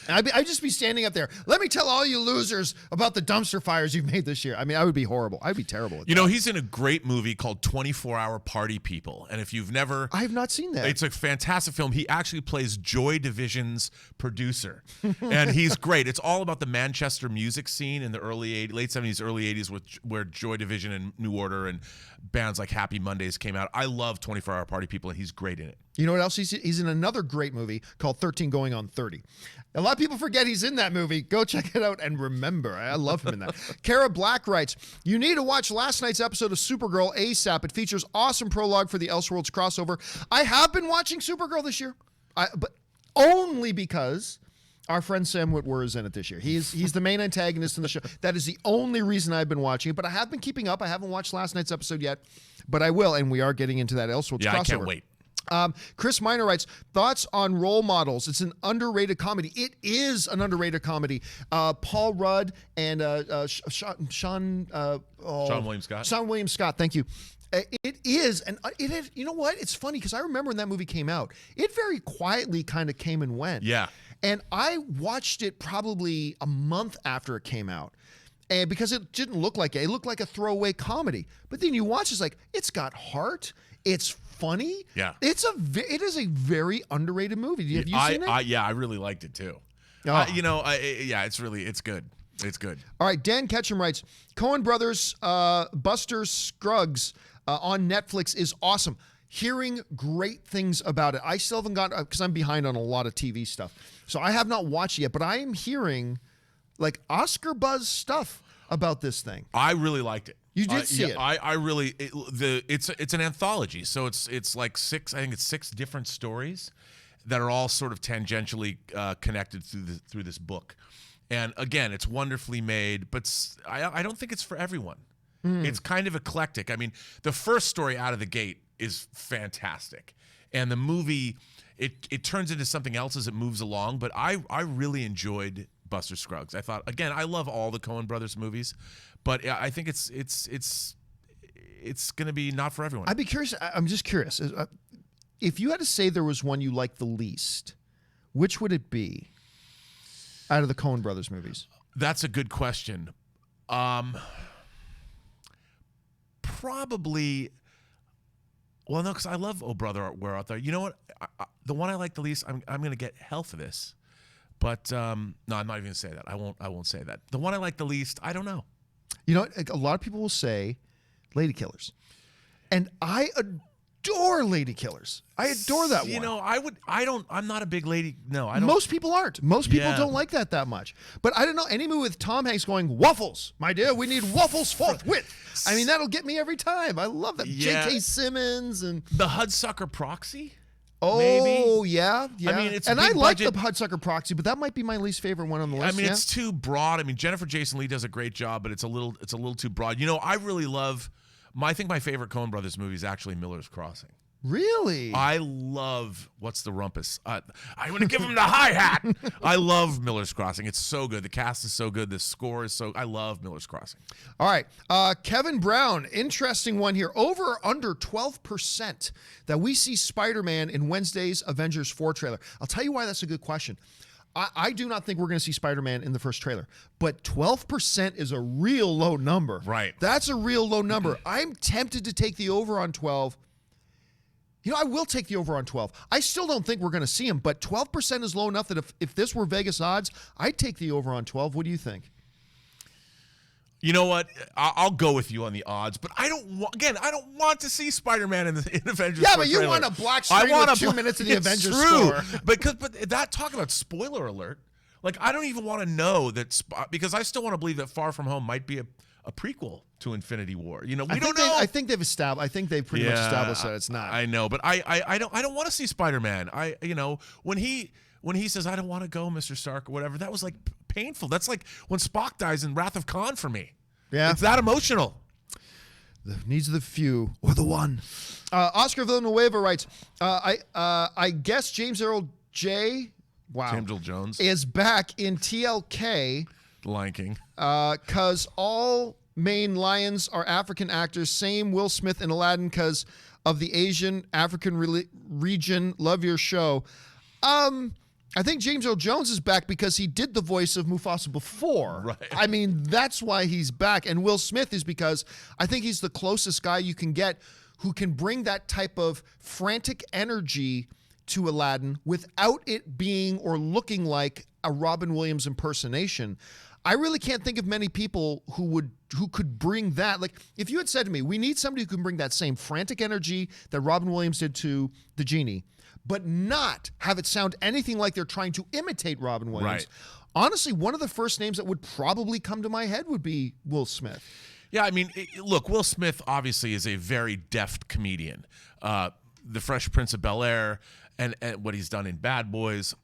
I'd just be standing up there. Let me tell all you losers about the dumpster fires you've made this year. I mean, I would be horrible. I'd be terrible at that. You know, he's in a great movie called 24-Hour Party People. And if you've never... I have not seen that. It's a fantastic film. He actually plays Joy Division's producer. And he's great. It's all about the Manchester music scene in the late 70s, early 80s, where Joy Division and New Order and bands like Happy Mondays came out. I love 24-Hour Party People, and he's great in it. You know what else? He's in another great movie called 13 Going on 30. A lot of people forget he's in that movie. Go check it out and remember. I love him in that. Kara Black writes, you need to watch last night's episode of Supergirl ASAP. It features awesome prologue for the Elseworlds crossover. I have been watching Supergirl this year, but only because our friend Sam Witwer is in it this year. He's the main antagonist in the show. That is the only reason I've been watching it, but I have been keeping up. I haven't watched last night's episode yet, but I will, and we are getting into that Elseworlds crossover. I can't wait. Chris Miner writes, thoughts on Role Models. It's an underrated comedy. It is an underrated comedy. Paul Rudd and Sean William Scott. Sean William Scott, thank you. It is, and you know what? It's funny because I remember when that movie came out, it very quietly kind of came and went. Yeah. And I watched it probably a month after it came out. And because it didn't look like it looked like a throwaway comedy. But then you watch, it's got heart. It's funny. Yeah. It is a very underrated movie. Have you seen it? Yeah, I really liked it too. Oh. It's good. It's good. All right, Dan Ketchum writes, Coen Brothers Buster Scruggs on Netflix is awesome. Hearing great things about it. I still haven't got, because I'm behind on a lot of TV stuff. So I have not watched it yet, but I am hearing like Oscar buzz stuff about this thing. I really liked it. You did see it. It's an anthology. So it's like six different stories that are all sort of tangentially connected through this book. And again, it's wonderfully made, but I don't think it's for everyone. It's kind of eclectic. I mean, the first story out of the gate is fantastic. And the movie, it turns into something else as it moves along, but I really enjoyed Buster Scruggs. I thought, again, I love all the Coen Brothers movies, but I think it's going to be not for everyone. I'd be curious. I'm just curious. If you had to say there was one you liked the least, which would it be out of the Coen Brothers movies? That's a good question. Probably. Well, no, because I love Oh Brother, Where Art Thou. You know what? The one I like the least, I'm going to get hell for this. But no, I'm not even going to say that. I won't say that. The one I like the least, I don't know. You know, a lot of people will say Lady Killers. And I adore Lady Killers. I adore that one. You know, I'm not a big lady. No, I don't. Most people aren't. Most people don't like that much. But I don't know, any movie with Tom Hanks going, waffles, my dear, we need waffles forthwith. I mean, that'll get me every time. I love that. Yeah. J.K. Simmons and... The Hudsucker Proxy? Oh, maybe. yeah. I mean, it's and big I like the budget. Hudsucker Proxy, but that might be my least favorite one on the list. I mean, it's too broad. I mean, Jennifer Jason Leigh does a great job, but it's a little too broad. You know, I really love... I think my favorite Coen Brothers movie is actually Miller's Crossing. Really? I love What's the Rumpus? I want to give him the hi-hat. I love Miller's Crossing. It's so good. The cast is so good. The score is so... I love Miller's Crossing. All right. Kevin Brown, interesting one here. Over or under 12% that we see Spider-Man in Wednesday's Avengers 4 trailer. I'll tell you why that's a good question. I do not think we're going to see Spider-Man in the first trailer, but 12% is a real low number. Right. That's a real low number. I'm tempted to take the over on 12. You know, I will take the over on 12. I still don't think we're going to see him, but 12% is low enough that if this were Vegas odds, I'd take the over on 12. What do you think? You know what? I'll go with you on the odds, but I don't want to see Spider-Man in Avengers. Yeah, but you want a black screen with 2 minutes of the Avengers score. But that, talk about spoiler alert. Like, I don't even want to know that because I still want to believe that Far From Home might be a prequel to Infinity War. We don't know. I think they've established. I think they've pretty much established that it's not. I know, but I don't want to see Spider-Man. When he says I don't want to go, Mr. Stark, or whatever, that was like painful. That's like when Spock dies in Wrath of Khan for me. Yeah, it's that emotional. The needs of the few or the one. Oscar Villanueva writes, I guess James Earl J. Wow. James Earl Jones is back in TLK. The Lion King. Because all main lions are African actors. Same Will Smith in Aladdin because of the Asian African region. Love your show. I think James Earl Jones is back because he did the voice of Mufasa before. Right. I mean, that's why he's back. And Will Smith is because I think he's the closest guy you can get who can bring that type of frantic energy to Aladdin without it being or looking like a Robin Williams impersonation. I really can't think of many people who could bring that. Like, if you had said to me, we need somebody who can bring that same frantic energy that Robin Williams did to the genie, but not have it sound anything like they're trying to imitate Robin Williams. Right. Honestly, one of the first names that would probably come to my head would be Will Smith. Yeah, I mean, look, Will Smith obviously is a very deft comedian. The Fresh Prince of Bel-Air and what he's done in Bad Boys.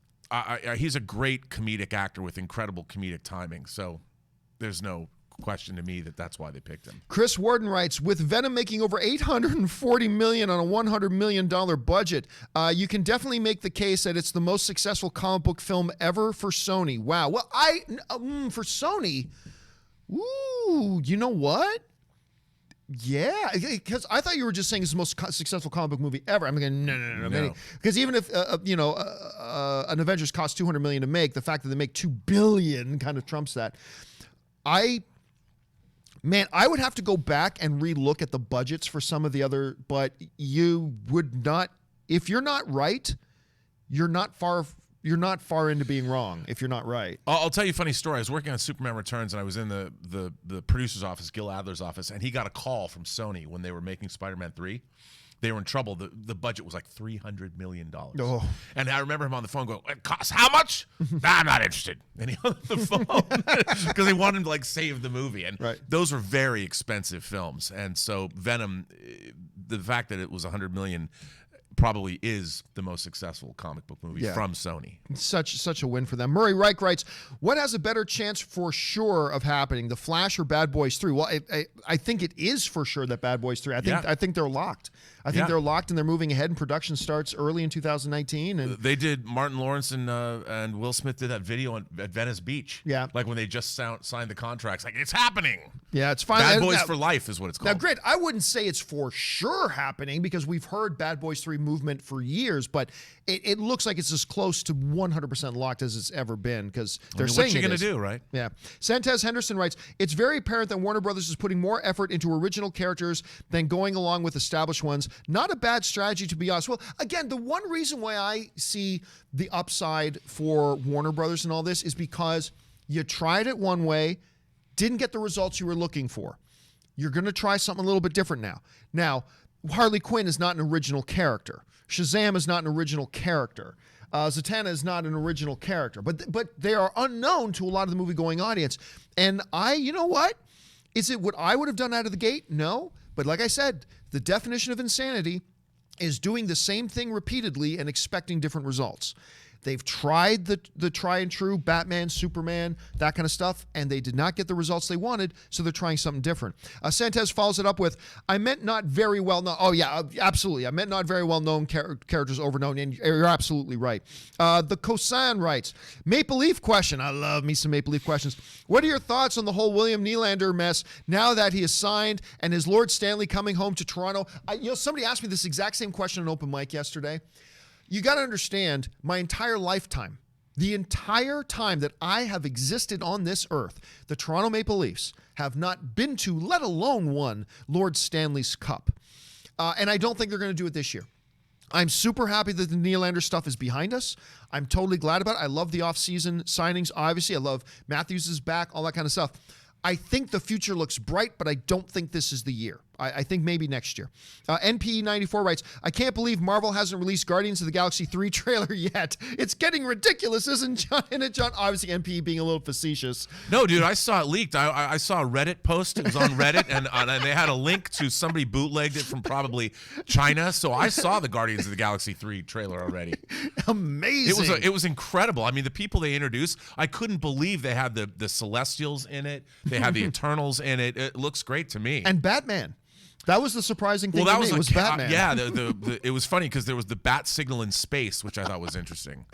He's a great comedic actor with incredible comedic timing. So there's no question to me that that's why they picked him. Chris Warden writes, with Venom making over $840 million on a $100 million budget, you can definitely make the case that it's the most successful comic book film ever for Sony. Wow. Well, for Sony, ooh, you know what? Yeah, because I thought you were just saying it's the most successful comic book movie ever. I'm going, no. Because even if an Avengers cost $200 million to make, the fact that they make $2 billion kind of trumps that. I would have to go back and relook at the budgets for some of the other, but you would not, if you're not right, you're not far into being wrong if you're not right. I'll tell you a funny story. I was working on Superman Returns, and I was in the producer's office, Gil Adler's office, and he got a call from Sony when they were making Spider-Man 3. They were in trouble. The budget was like $300 million. Oh. And I remember him on the phone going, it costs how much? Nah, I'm not interested. And he hung up the phone because they wanted him to like save the movie. And those were very expensive films. And so Venom, the fact that it was $100 million probably is the most successful comic book movie from Sony. Such a win for them. Murray Reich writes, what has a better chance for sure of happening, The Flash or Bad Boys 3? Well, I think it is for sure that Bad Boys 3. I think they're locked. I think they're locked and they're moving ahead, and production starts early in 2019. And they did. Martin Lawrence and Will Smith did that video at Venice Beach. Yeah, like when they just signed the contracts. Like, it's happening. Yeah, it's fine. Bad Boys for Life is what it's called. Now, great. I wouldn't say it's for sure happening because we've heard Bad Boys 3 movement for years, but it looks like it's as close to 100% locked as it's ever been because they're saying what you going to do, right? Yeah. Santez Henderson writes, it's very apparent that Warner Brothers is putting more effort into original characters than going along with established ones. Not a bad strategy, to be honest. Well, again, the one reason why I see the upside for Warner Brothers and all this is because you tried it one way, didn't get the results you were looking for. You're going to try something a little bit different now. Now, Harley Quinn is not an original character. Shazam is not an original character. Zatanna is not an original character. But they are unknown to a lot of the movie-going audience. And you know what? Is it what I would have done out of the gate? No. But like I said, the definition of insanity is doing the same thing repeatedly and expecting different results. They've tried the try and true Batman, Superman, that kind of stuff, and they did not get the results they wanted, so they're trying something different. Santez follows it up with, I meant not very well known. Oh, yeah, absolutely. I meant not very well known characters overknown, and you're absolutely right. The Kosan writes, Maple Leaf question. I love me some Maple Leaf questions. What are your thoughts on the whole William Nylander mess now that he is signed and is Lord Stanley coming home to Toronto? Somebody asked me this exact same question on Open Mic yesterday. You got to understand, my entire lifetime, the entire time that I have existed on this earth, the Toronto Maple Leafs have not been to, let alone won, Lord Stanley's Cup. And I don't think they're going to do it this year. I'm super happy that the Nylander stuff is behind us. I'm totally glad about it. I love the offseason signings, obviously. I love Matthews is back, all that kind of stuff. I think the future looks bright, but I don't think this is the year. I think maybe next year. NPE94 writes, I can't believe Marvel hasn't released Guardians of the Galaxy 3 trailer yet. It's getting ridiculous, isn't it, John? Obviously, NPE being a little facetious. No, dude, I saw it leaked. I saw a Reddit post. It was on Reddit, and they had a link to somebody bootlegged it from probably China. So I saw the Guardians of the Galaxy 3 trailer already. Amazing. It was incredible. I mean, the people they introduced, I couldn't believe they had the Celestials in it. They had the Eternals in it. It looks great to me. And Batman. That was the surprising thing. Well, that to me, was Batman. Yeah, it was funny because there was the bat signal in space, which I thought was interesting.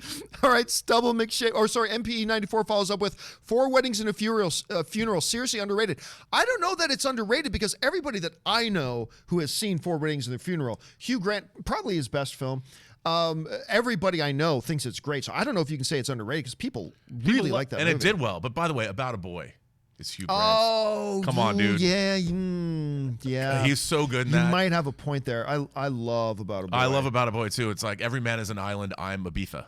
All right, Stubble MPE94 follows up with 4 Weddings and a Funeral. Seriously underrated. I don't know that it's underrated because everybody that I know who has seen 4 Weddings and a Funeral, Hugh Grant, probably his best film. Everybody I know thinks it's great. So I don't know if you can say it's underrated because people really like that movie. And it did well. But by the way, About a Boy. Is Hugh Grant. Oh, come on, dude. Yeah, yeah. He's so good in that. You might have a point there. I love About a Boy. I love About a Boy too. It's like every man is an island. I'm Ibiza.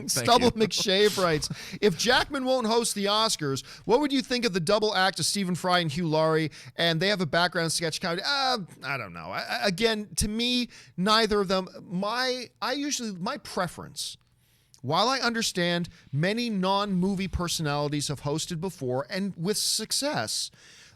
Stubble McShave writes, if Jackman won't host the Oscars, what would you think of the double act of Stephen Fry and Hugh Laurie? And they have a background sketch comedy. I don't know. Again, to me, neither of them. My preference. While I understand many non-movie personalities have hosted before and with success,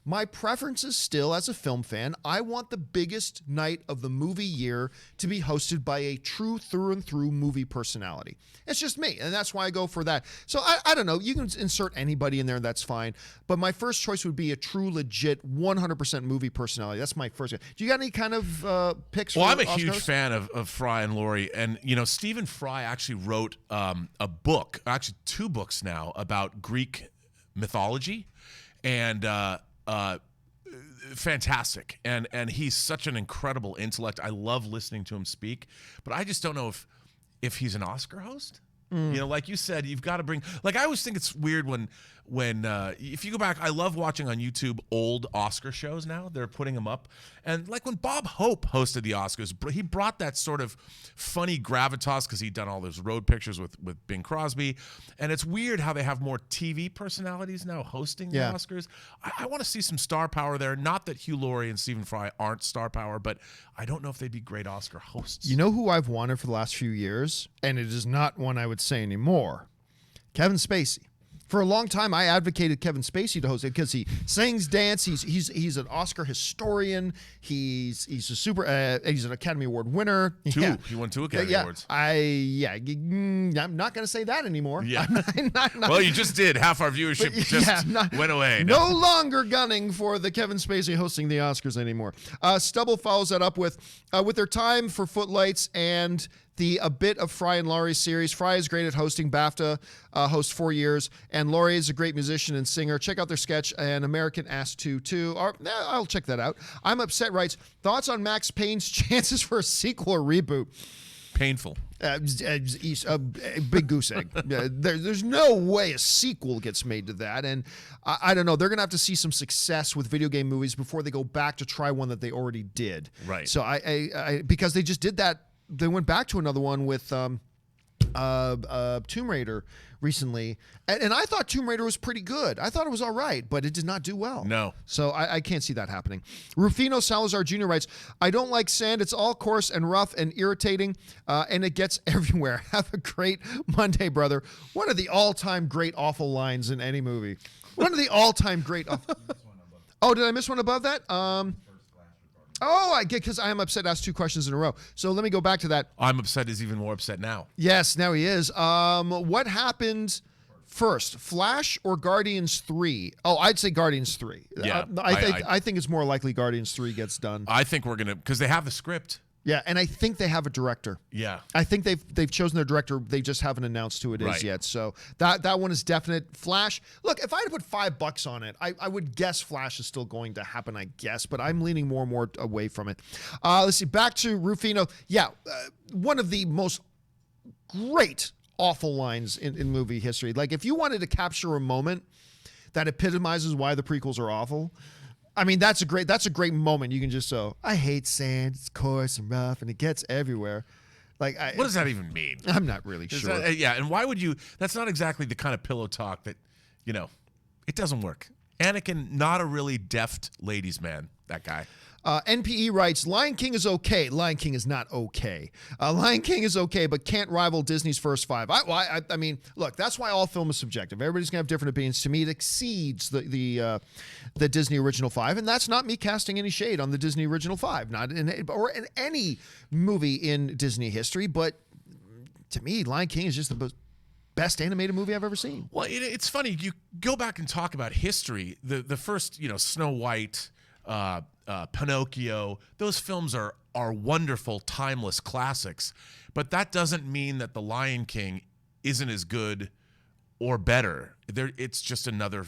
my preference is still, as a film fan, I want the biggest night of the movie year to be hosted by a true through-and-through movie personality. It's just me, and that's why I go for that. So I don't know. You can insert anybody in there, that's fine. But my first choice would be a true, legit, 100% movie personality. That's my first. Do you got any kind of picks? Well, for I'm a Oscars? huge fan of Fry and Laurie. And, Stephen Fry actually wrote a book, actually 2 books now, about Greek mythology. And fantastic, and he's such an incredible intellect. I love listening to him speak, but I just don't know if he's an Oscar host. Like you said, you've got to bring. Like I always think it's weird when if you go back, I love watching on YouTube old Oscar shows. Now they're putting them up, and like when Bob Hope hosted the Oscars, he brought that sort of funny gravitas because he'd done all those road pictures with Bing Crosby, and it's weird how they have more TV personalities now hosting the Oscars. I want to see some star power there. Not that Hugh Laurie and Stephen Fry aren't star power, but I don't know if they'd be great Oscar hosts. You know who I've wanted for the last few years, and it is not one I would say anymore? Kevin Spacey. For a long time, I advocated Kevin Spacey to host it because he sings, dance. He's an Oscar historian. He's an Academy Award winner. 2. Yeah. He won 2 Academy Awards. I'm not going to say that anymore. Yeah. Well, you just did. Half our viewership went away. No longer gunning for the Kevin Spacey hosting the Oscars anymore. Stubble follows that up with their time for Footlights and a bit of Fry and Laurie's series. Fry is great at hosting. BAFTA host 4 years, and Laurie is a great musician and singer. Check out their sketch, An American Ass 2 too. I'll check that out. I'm Upset writes, thoughts on Max Payne's chances for a sequel or reboot? Painful. A big goose egg. There's no way a sequel gets made to that, and I don't know. They're gonna have to see some success with video game movies before they go back to try one that they already did. Right. So I because they just did that. They went back to another one with Tomb Raider recently, and I thought Tomb Raider was pretty good. I thought it was all right, but it did not do well. No. So I can't see that happening. Rufino Salazar Jr. writes, I don't like sand. It's all coarse and rough and irritating, and it gets everywhere. Have a great Monday, brother. One of the all-time great awful lines in any movie. One of the all-time great awful. Oh, did I miss one above that? Oh, I get, because I am upset. Asked 2 questions in a row. So let me go back to that. I'm upset is even more upset now. Yes, now he is. What happened first, Flash or Guardians 3? Oh, I'd say Guardians 3. Yeah, I think it's more likely Guardians 3 gets done. I think we're gonna, because they have the script. Yeah, and I think they have a director. Yeah, I think they've chosen their director. They just haven't announced who it is yet. So that one is definite. Flash. Look, if I had to put $5 on it, I would guess Flash is still going to happen. I guess, but I'm leaning more and more away from it. Let's see. Back to Rufino. Yeah, one of the most great awful lines in movie history. Like if you wanted to capture a moment that epitomizes why the prequels are awful. I mean, that's a great moment. You can just I hate sand. It's coarse and rough, and it gets everywhere. Like, what does that even mean? I'm not really sure. And why would you? That's not exactly the kind of pillow talk that, it doesn't work. Anakin, not a really deft ladies' man. That guy. NPE writes, Lion King is okay. Lion King is not okay. Lion King is okay, but can't rival Disney's first five. I mean, look, that's why all film is subjective. Everybody's going to have different opinions. To me, it exceeds the Disney original five, and that's not me casting any shade on the Disney original five, not in any movie in Disney history, but to me, Lion King is just the best animated movie I've ever seen. Well, it's funny. You go back and talk about history. The first, Snow White, Pinocchio, those films are wonderful, timeless classics. But that doesn't mean that The Lion King isn't as good or better. It's just another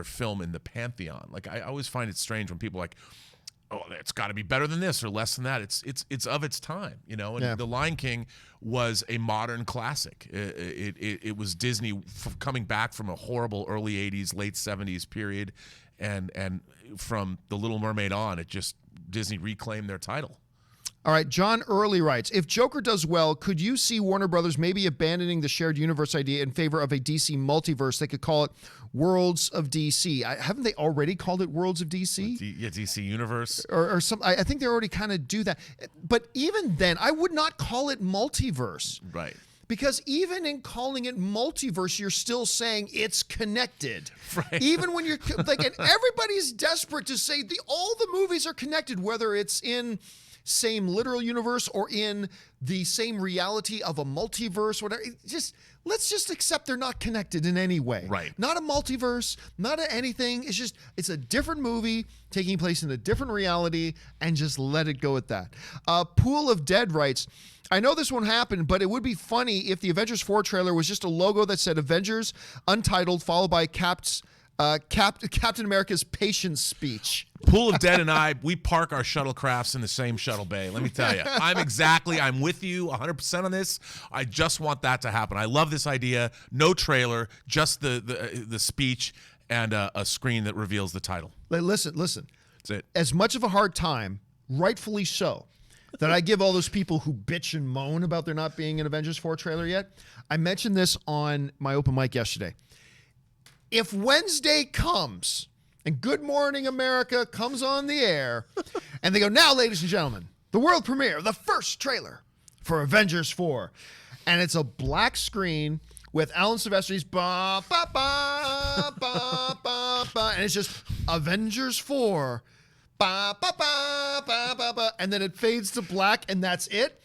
film in the pantheon. Like, I always find it strange when people are like, oh, it's got to be better than this or less than that. It's of its time, And The Lion King was a modern classic. It was Disney coming back from a horrible early '80s, late '70s period, and from The Little Mermaid on, Disney reclaimed their title. All right, John Early writes, if Joker does well, could you see Warner Brothers maybe abandoning the shared universe idea in favor of a DC multiverse? They could call it Worlds of DC. Haven't they already called it Worlds of DC? DC Universe. Or some. I think they already kind of do that. But even then, I would not call it multiverse. Right. Because even in calling it multiverse, you're still saying it's connected. Right. Even when you're like, and everybody's desperate to say all the movies are connected, whether it's in same literal universe or in the same reality of a multiverse, whatever. Let's just accept they're not connected in any way. Right. Not a multiverse, not anything. It's a different movie taking place in a different reality, and just let it go at that. Pool of Dead writes, I know this won't happen, but it would be funny if the Avengers 4 trailer was just a logo that said Avengers Untitled followed by Captain America's patience speech. Pool of Dead and I, we park our shuttlecrafts in the same shuttle bay. Let me tell you, I'm with you 100% on this. I just want that to happen. I love this idea. No trailer, just the speech and a screen that reveals the title. Listen. That's it. As much of a hard time, rightfully so, that I give all those people who bitch and moan about there not being an Avengers 4 trailer yet. I mentioned this on my open mic yesterday. If Wednesday comes and Good Morning America comes on the air and they go, now, ladies and gentlemen, the world premiere of the first trailer for Avengers 4, and it's a black screen with Alan Silvestri's ba ba ba ba ba ba, and it's just Avengers 4 ba ba ba ba ba ba, and then it fades to black, and that's it.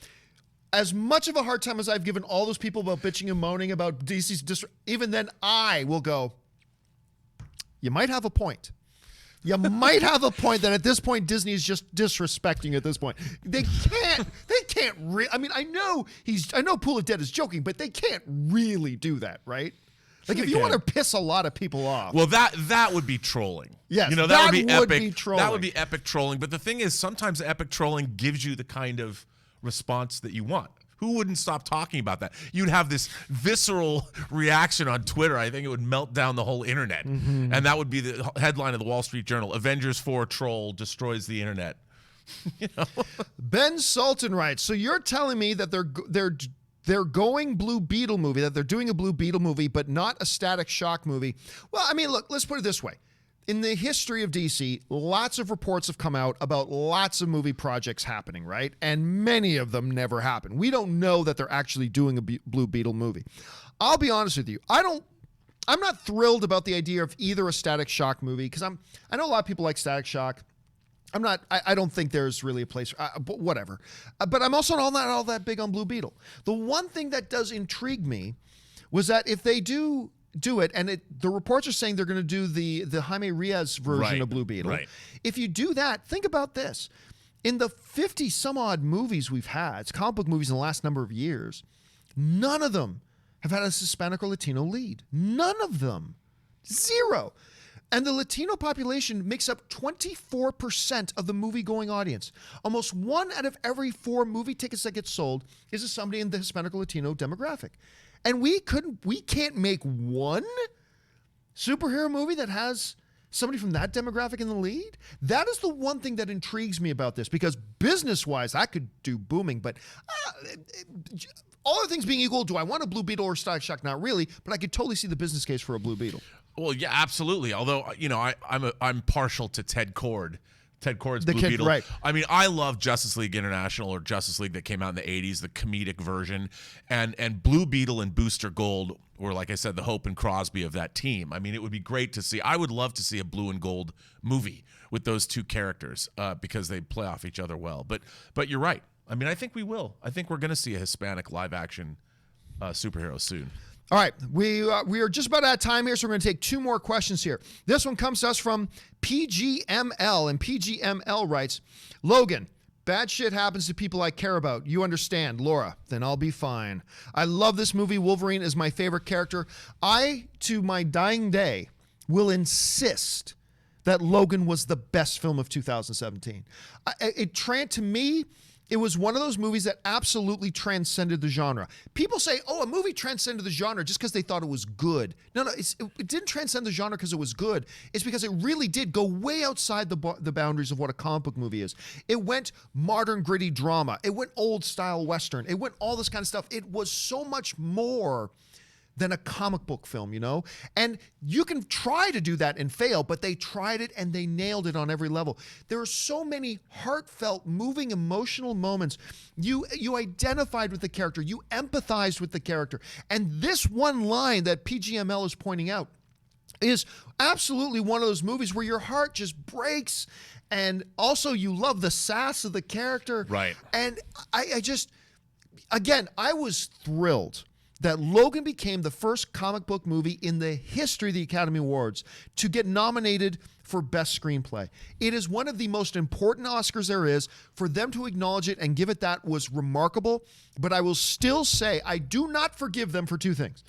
As much of a hard time as I've given all those people about bitching and moaning about DC's, even then I will go, you might have a point. You might have a point that at this point Disney is just disrespecting at this point. They can't I mean, I know Pool of Dead is joking, but they can't really do that, right? Like, if you want to piss a lot of people off. Well, that would be trolling. Yes, that would be epic. Be trolling. That would be epic trolling. But the thing is, sometimes epic trolling gives you the kind of response that you want. Who wouldn't stop talking about that? You'd have this visceral reaction on Twitter. I think it would melt down the whole internet. Mm-hmm. And that would be the headline of the Wall Street Journal. Avengers 4 troll destroys the internet. Ben Sultan writes, so you're telling me that they're going Blue Beetle movie, that they're doing a Blue Beetle movie, but not a Static Shock movie. Well, I mean, look, let's put it this way. In the history of DC, lots of reports have come out about lots of movie projects happening, right? And many of them never happen. We don't know that they're actually doing a Blue Beetle movie. I'll be honest with you. I'm not thrilled about the idea of either a Static Shock movie, because I know a lot of people like Static Shock. I don't think there's really a place, but whatever. But I'm also not all that big on Blue Beetle. The one thing that does intrigue me was that if they do it, and the reports are saying they're going to do the Jaime Reyes version of Blue Beetle. Right. If you do that, think about this. In the 50 some odd movies we've had, comic book movies in the last number of years, none of them have had a Hispanic or Latino lead. None of them. Zero. And the Latino population makes up 24% of the movie-going audience. Almost 1 out of every 4 movie tickets that get sold is somebody in the Hispanic or Latino demographic. And we can't make one superhero movie that has somebody from that demographic in the lead. That is the one thing that intrigues me about this, because business-wise, that could do booming. But all other things being equal, do I want a Blue Beetle or Static Shock? Not really, but I could totally see the business case for a Blue Beetle. Well, yeah, absolutely. Although, I'm partial to Ted Kord Ted Kord's The Blue kid, Beetle. right. I mean, I love Justice League International or Justice League that came out in the 80s, the comedic version. And Blue Beetle and Booster Gold were, like I said, the Hope and Crosby of that team. I mean, it would be great to see. I would love to see a blue and gold movie with those two characters because they play off each other well. But you're right. I mean, I think we will. I think we're going to see a Hispanic live-action superhero soon. All right, we are just about out of time here, so we're going to take two more questions here. This one comes to us from PGML, and PGML writes, Logan, bad shit happens to people I care about. You understand, Laura. Then I'll be fine. I love this movie. Wolverine is my favorite character. I, to my dying day, will insist that Logan was the best film of 2017. To me, it was one of those movies that absolutely transcended the genre. People say, oh, a movie transcended the genre just because they thought it was good. No, it didn't transcend the genre because it was good. It's because it really did go way outside the boundaries of what a comic book movie is. It went modern, gritty drama. It went old-style Western. It went all this kind of stuff. It was so much more than a comic book film, you know? And you can try to do that and fail, but they tried it and they nailed it on every level. There are so many heartfelt, moving, emotional moments. You identified with the character. You empathized with the character. And this one line that PGML is pointing out is absolutely one of those movies where your heart just breaks, and also you love the sass of the character. Right. And I just, again, I was thrilled that Logan became the first comic book movie in the history of the Academy Awards to get nominated for Best Screenplay. It is one of the most important Oscars there is. For them to acknowledge it and give it that was remarkable, but I will still say I do not forgive them for two things.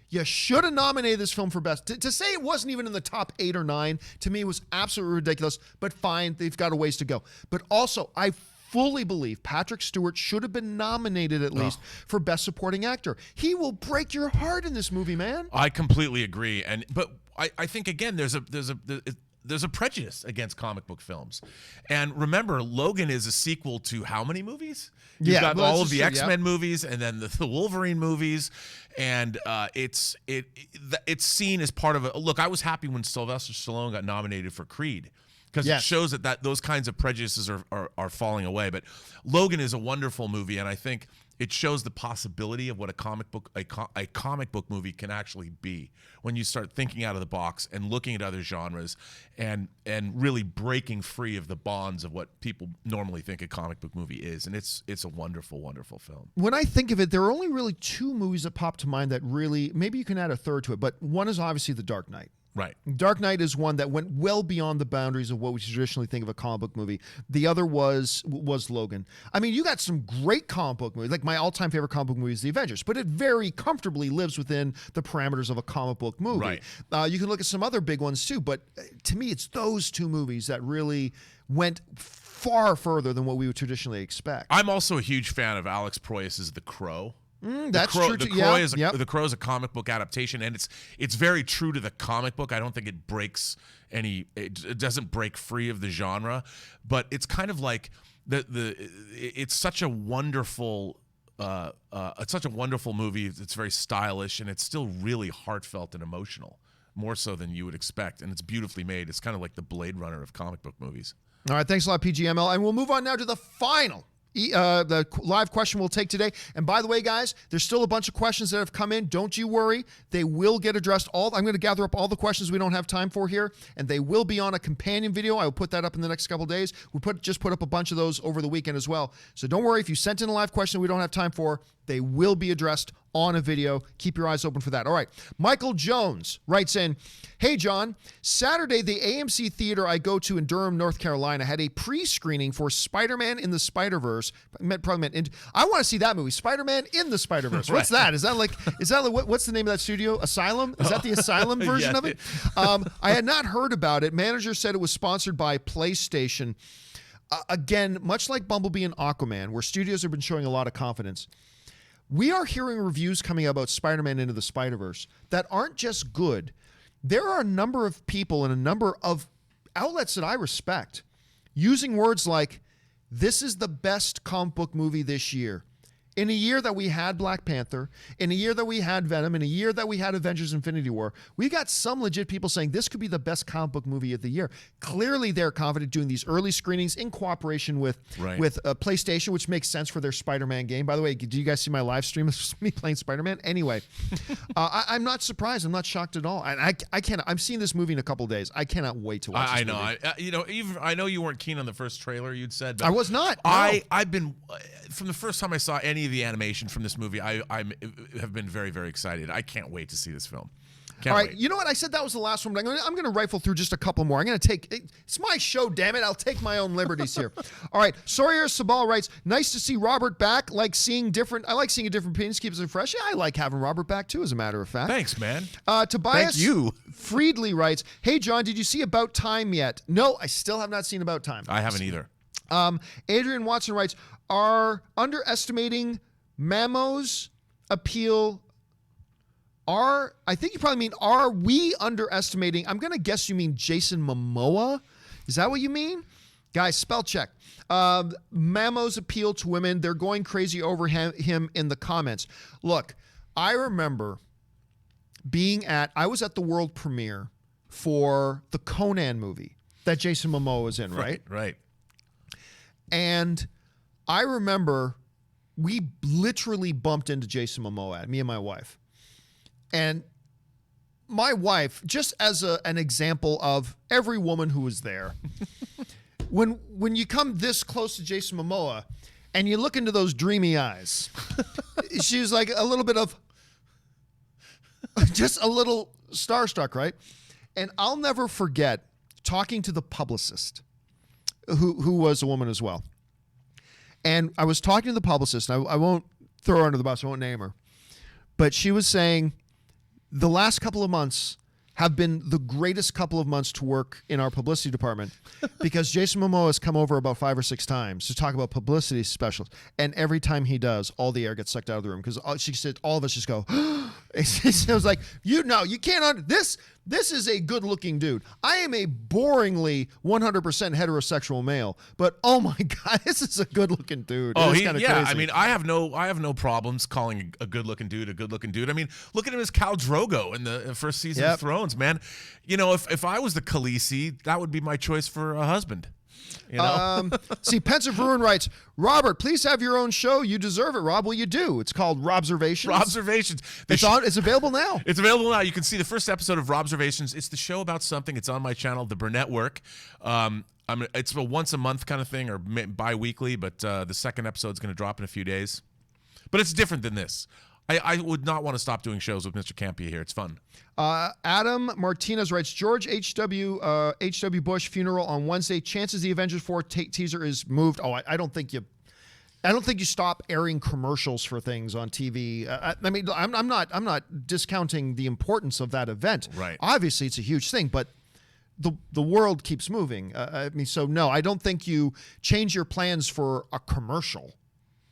You should have nominated this film for Best. To say it wasn't even in the top 8 or 9, to me was absolutely ridiculous, but fine, they've got a ways to go. But also, I fully believe Patrick Stewart should have been nominated at least for Best Supporting Actor. He will break your heart in this movie, man. I completely agree, but I think again there's a prejudice against comic book films, and remember, Logan is a sequel to how many movies? You've got all of the X-Men movies, and then the Wolverine movies, and it's seen as part of a look. I was happy when Sylvester Stallone got nominated for Creed, because it shows that those kinds of prejudices are falling away. But Logan is a wonderful movie, and I think it shows the possibility of what a comic book movie can actually be when you start thinking out of the box and looking at other genres and really breaking free of the bonds of what people normally think a comic book movie is. And it's a wonderful, wonderful film. When I think of it, there are only really two movies that pop to mind that really, maybe you can add a third to it, but one is obviously The Dark Knight. Right. Dark Knight is one that went well beyond the boundaries of what we traditionally think of a comic book movie. The other was Logan. I mean, you got some great comic book movies. Like my all-time favorite comic book movie is The Avengers, but it very comfortably lives within the parameters of a comic book movie. Right. You can look at some other big ones too, but to me, it's those two movies that really went far further than what we would traditionally expect. I'm also a huge fan of Alex Proyas's The Crow. That's true. The Crow is a comic book adaptation, and it's very true to the comic book. I don't think it breaks it doesn't break free of the genre, but it's kind of like it's such a wonderful movie. It's very stylish, and it's still really heartfelt and emotional, more so than you would expect, and it's beautifully made. It's kind of like the Blade Runner of comic book movies. All right, thanks a lot, PGML, and we'll move on now to the final the live question we'll take today. And by the way, guys, there's still a bunch of questions that have come in. Don't you worry. They will get addressed. I'm going to gather up all the questions we don't have time for here, and they will be on a companion video. I will put that up in the next couple of days. We just put up a bunch of those over the weekend as well. So don't worry. If you sent in a live question we don't have time for, they will be addressed on a video. Keep your eyes open for that. All right. Michael Jones writes in, hey, John, Saturday, the AMC theater I go to in Durham, North Carolina, had a pre-screening for Spider-Man in the Spider-Verse. I want to see that movie, Spider-Man in the Spider-Verse. What's that? Is that like what's the name of that studio? Asylum? Is that the Asylum version of it? I had not heard about it. Manager said it was sponsored by PlayStation. Again, much like Bumblebee and Aquaman, where studios have been showing a lot of confidence, we are hearing reviews coming out about Spider-Man Into the Spider-Verse that aren't just good. There are a number of people and a number of outlets that I respect using words like, this is the best comic book movie this year. in a year that we had Black Panther, in a year that we had Venom, in a year that we had Avengers Infinity War, we got some legit people saying this could be the best comic book movie of the year. Clearly, they're confident doing these early screenings in cooperation with PlayStation, which makes sense for their Spider-Man game. By the way, did you guys see my live stream of me playing Spider-Man? Anyway, I'm not surprised. I'm not shocked at all. And I can't. I'm seeing this movie in a couple of days. I cannot wait to watch this movie. I know you weren't keen on the first trailer you'd said. But I was not. No. I've been from the first time I saw any of the animation from this movie. I have been very, very excited. I can't wait to see this film. All right, you know what? I said that was the last one, but I'm going to rifle through just a couple more. I'm going to take it's my show, damn it. I'll take my own liberties here. All right, Sawyer Sabal writes, nice to see Robert back. I like seeing a different opinions, keeps it fresh. Yeah, I like having Robert back too, as a matter of fact. Thanks, man. Tobias Thank you. Friedley writes, hey, John, did you see About Time yet? No, I still have not seen About Time. I haven't either. Adrian Watson writes, are underestimating Mamo's appeal? I think you probably mean, are we underestimating? I'm going to guess you mean Jason Momoa. Is that what you mean? Guys, spell check. Mamo's appeal to women, they're going crazy over him in the comments. Look, I remember I was at the world premiere for the Conan movie that Jason Momoa was in, right? Right. And I remember we literally bumped into Jason Momoa, me and my wife. And my wife, just as an example of every woman who was there, when you come this close to Jason Momoa and you look into those dreamy eyes, she was like a little bit of, just a little starstruck, right? And I'll never forget talking to the publicist, who was a woman as well. And I was talking to the publicist, and I won't throw her under the bus, I won't name her. But she was saying, the last couple of months have been the greatest couple of months to work in our publicity department because Jason Momoa has come over about 5 or 6 times to talk about publicity specials. And every time he does, all the air gets sucked out of the room because she said all of us just go, it was like, you can't, this is a good looking dude. I am a boringly 100% heterosexual male, but oh my God, this is a good looking dude. Oh, yeah. Crazy. I mean, I have no problems calling a good looking dude a good looking dude. I mean, look at him as Khal Drogo in the first season of Thrones, man. You know, if I was the Khaleesi, that would be my choice for a husband. You know? See, Pensive Ruin writes, Robert, please have your own show. You deserve it, Rob. Well, you do. It's called Robservations. Robservations. It's available now. It's available now. You can see the first episode of Robservations. It's the show about something. It's on my channel, The Burnett Work. It's a once a month kind of thing or bi-weekly, but the second episode is going to drop in a few days. But it's different than this. I would not want to stop doing shows with Mr. Campea here. It's fun. Adam Martinez writes, George H.W. Bush funeral on Wednesday. Chances the Avengers 4 teaser is moved. Oh, I don't think you stop airing commercials for things on TV. I mean, I'm not discounting the importance of that event. Right. Obviously, it's a huge thing, but the world keeps moving. I mean, so no, I don't think you change your plans for a commercial.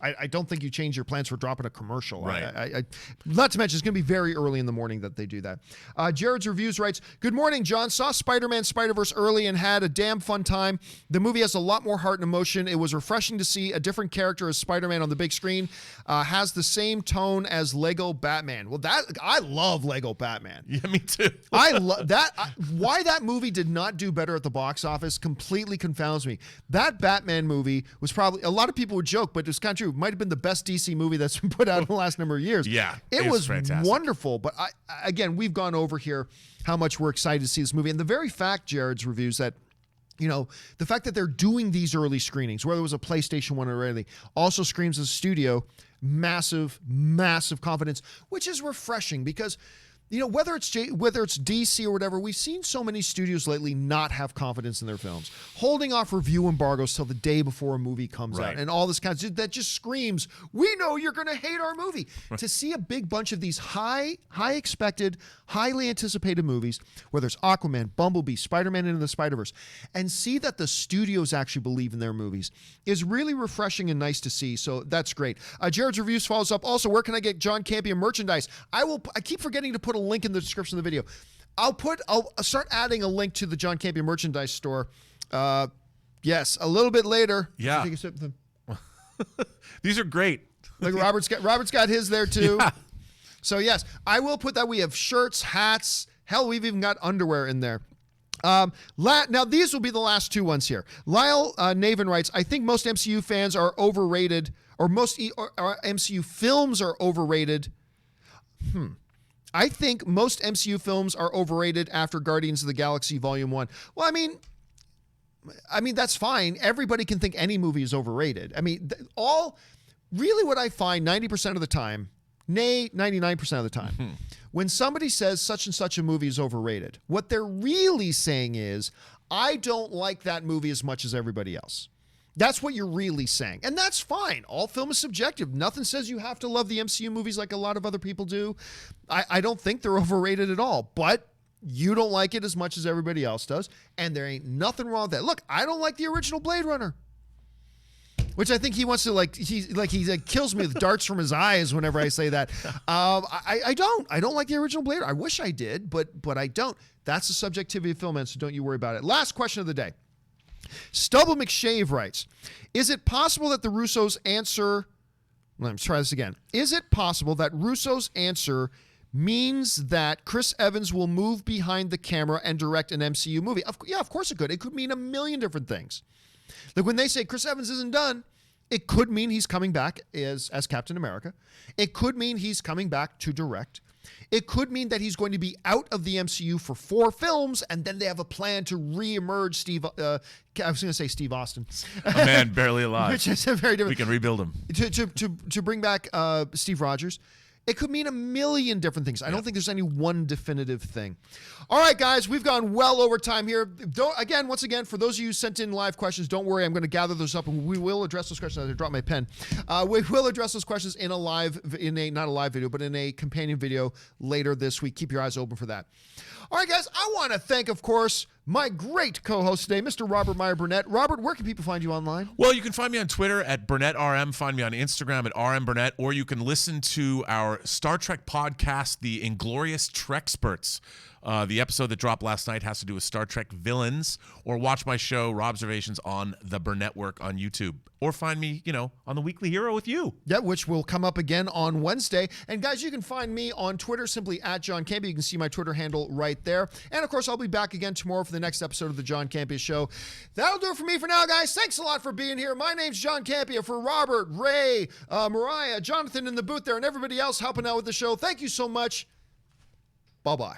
I don't think you change your plans for dropping a commercial. Right. Not to mention, it's going to be very early in the morning that they do that. Jared's Reviews writes, good morning, John. Saw Spider-Man Spider-Verse early and had a damn fun time. The movie has a lot more heart and emotion. It was refreshing to see a different character as Spider-Man on the big screen. Has the same tone as Lego Batman. Well, I love Lego Batman. Yeah, me too. I love that. Why that movie did not do better at the box office completely confounds me. That Batman movie was probably, a lot of people would joke, but it's kind of true. Might have been the best DC movie that's been put out in the last number of years. Yeah, it was fantastic. Wonderful. But again, we've gone over here how much we're excited to see this movie, and the very fact, Jared's Reviews, that the fact that they're doing these early screenings, whether it was a PlayStation 1 or anything, also screams as a studio massive confidence, which is refreshing because. Whether it's DC or whatever, we've seen so many studios lately not have confidence in their films, holding off review embargoes till the day before a movie comes out, and all this kind of that just screams, "We know you're going to hate our movie." To see a big bunch of these high expected, highly anticipated movies, whether it's Aquaman, Bumblebee, Spider-Man Into the Spider-Verse, and see that the studios actually believe in their movies is really refreshing and nice to see. So that's great. Jared's Reviews follows up. Also, where can I get John Campea merchandise? I keep forgetting to put a link in the description of the video. I'll start adding a link to the John Campea merchandise store. Yes, a little bit later. Yeah. These are great. Like Robert's got his there too. Yeah. So yes, I will put that. We have shirts, hats. Hell, we've even got underwear in there. Now, these will be the last two ones here. Lyle Navin writes, I think most MCU fans are overrated, or most MCU films are overrated. I think most MCU films are overrated after Guardians of the Galaxy Volume 1. Well, I mean that's fine. Everybody can think any movie is overrated. I mean, really what I find 90% of the time, nay, 99% of the time, when somebody says such and such a movie is overrated, what they're really saying is, I don't like that movie as much as everybody else. That's what you're really saying. And that's fine. All film is subjective. Nothing says you have to love the MCU movies like a lot of other people do. I don't think they're overrated at all. But you don't like it as much as everybody else does. And there ain't nothing wrong with that. Look, I don't like the original Blade Runner. Which I think he wants to he kills me with darts from his eyes whenever I say that. I don't like the original Blade Runner. I wish I did, but I don't. That's the subjectivity of film, man, so don't you worry about it. Last question of the day. Stubble McShave writes, is it possible that the Russos' answer, let me try this again. Is it possible that Russo's answer means that Chris Evans will move behind the camera and direct an MCU movie? Yeah, of course it could. It could mean a million different things. Like when they say Chris Evans isn't done, it could mean he's coming back as Captain America. It could mean he's coming back to direct. It could mean that he's going to be out of the MCU for 4 films, and then they have a plan to re-emerge Steve. I was going to say Steve Austin, a man barely alive. Which is very different. We can rebuild him to bring back Steve Rogers. It could mean a million different things. I don't think there's any one definitive thing. All right, guys, we've gone well over time here. Once again, for those of you who sent in live questions, don't worry. I'm going to gather those up, and we will address those questions. I dropped my pen. We will address those questions in not a live video, but in a companion video later this week. Keep your eyes open for that. All right, guys, I want to thank, of course, my great co-host today, Mr. Robert Meyer Burnett. Robert, where can people find you online? Well, you can find me on Twitter at BurnettRM. Find me on Instagram at RMBurnett, or you can listen to our Star Trek podcast, The Inglorious Treksperts. The episode that dropped last night has to do with Star Trek villains, or watch my show, Robservations, on the Burnett Work on YouTube. Or find me, on the Weekly Hero with you. Yeah, which will come up again on Wednesday. And guys, you can find me on Twitter, simply at John Campea. You can see my Twitter handle right there. And of course, I'll be back again tomorrow for the next episode of the John Campea Show. That'll do it for me for now, guys. Thanks a lot for being here. My name's John Campea. For Robert, Ray, Mariah, Jonathan in the booth there, and everybody else helping out with the show, thank you so much. Bye-bye.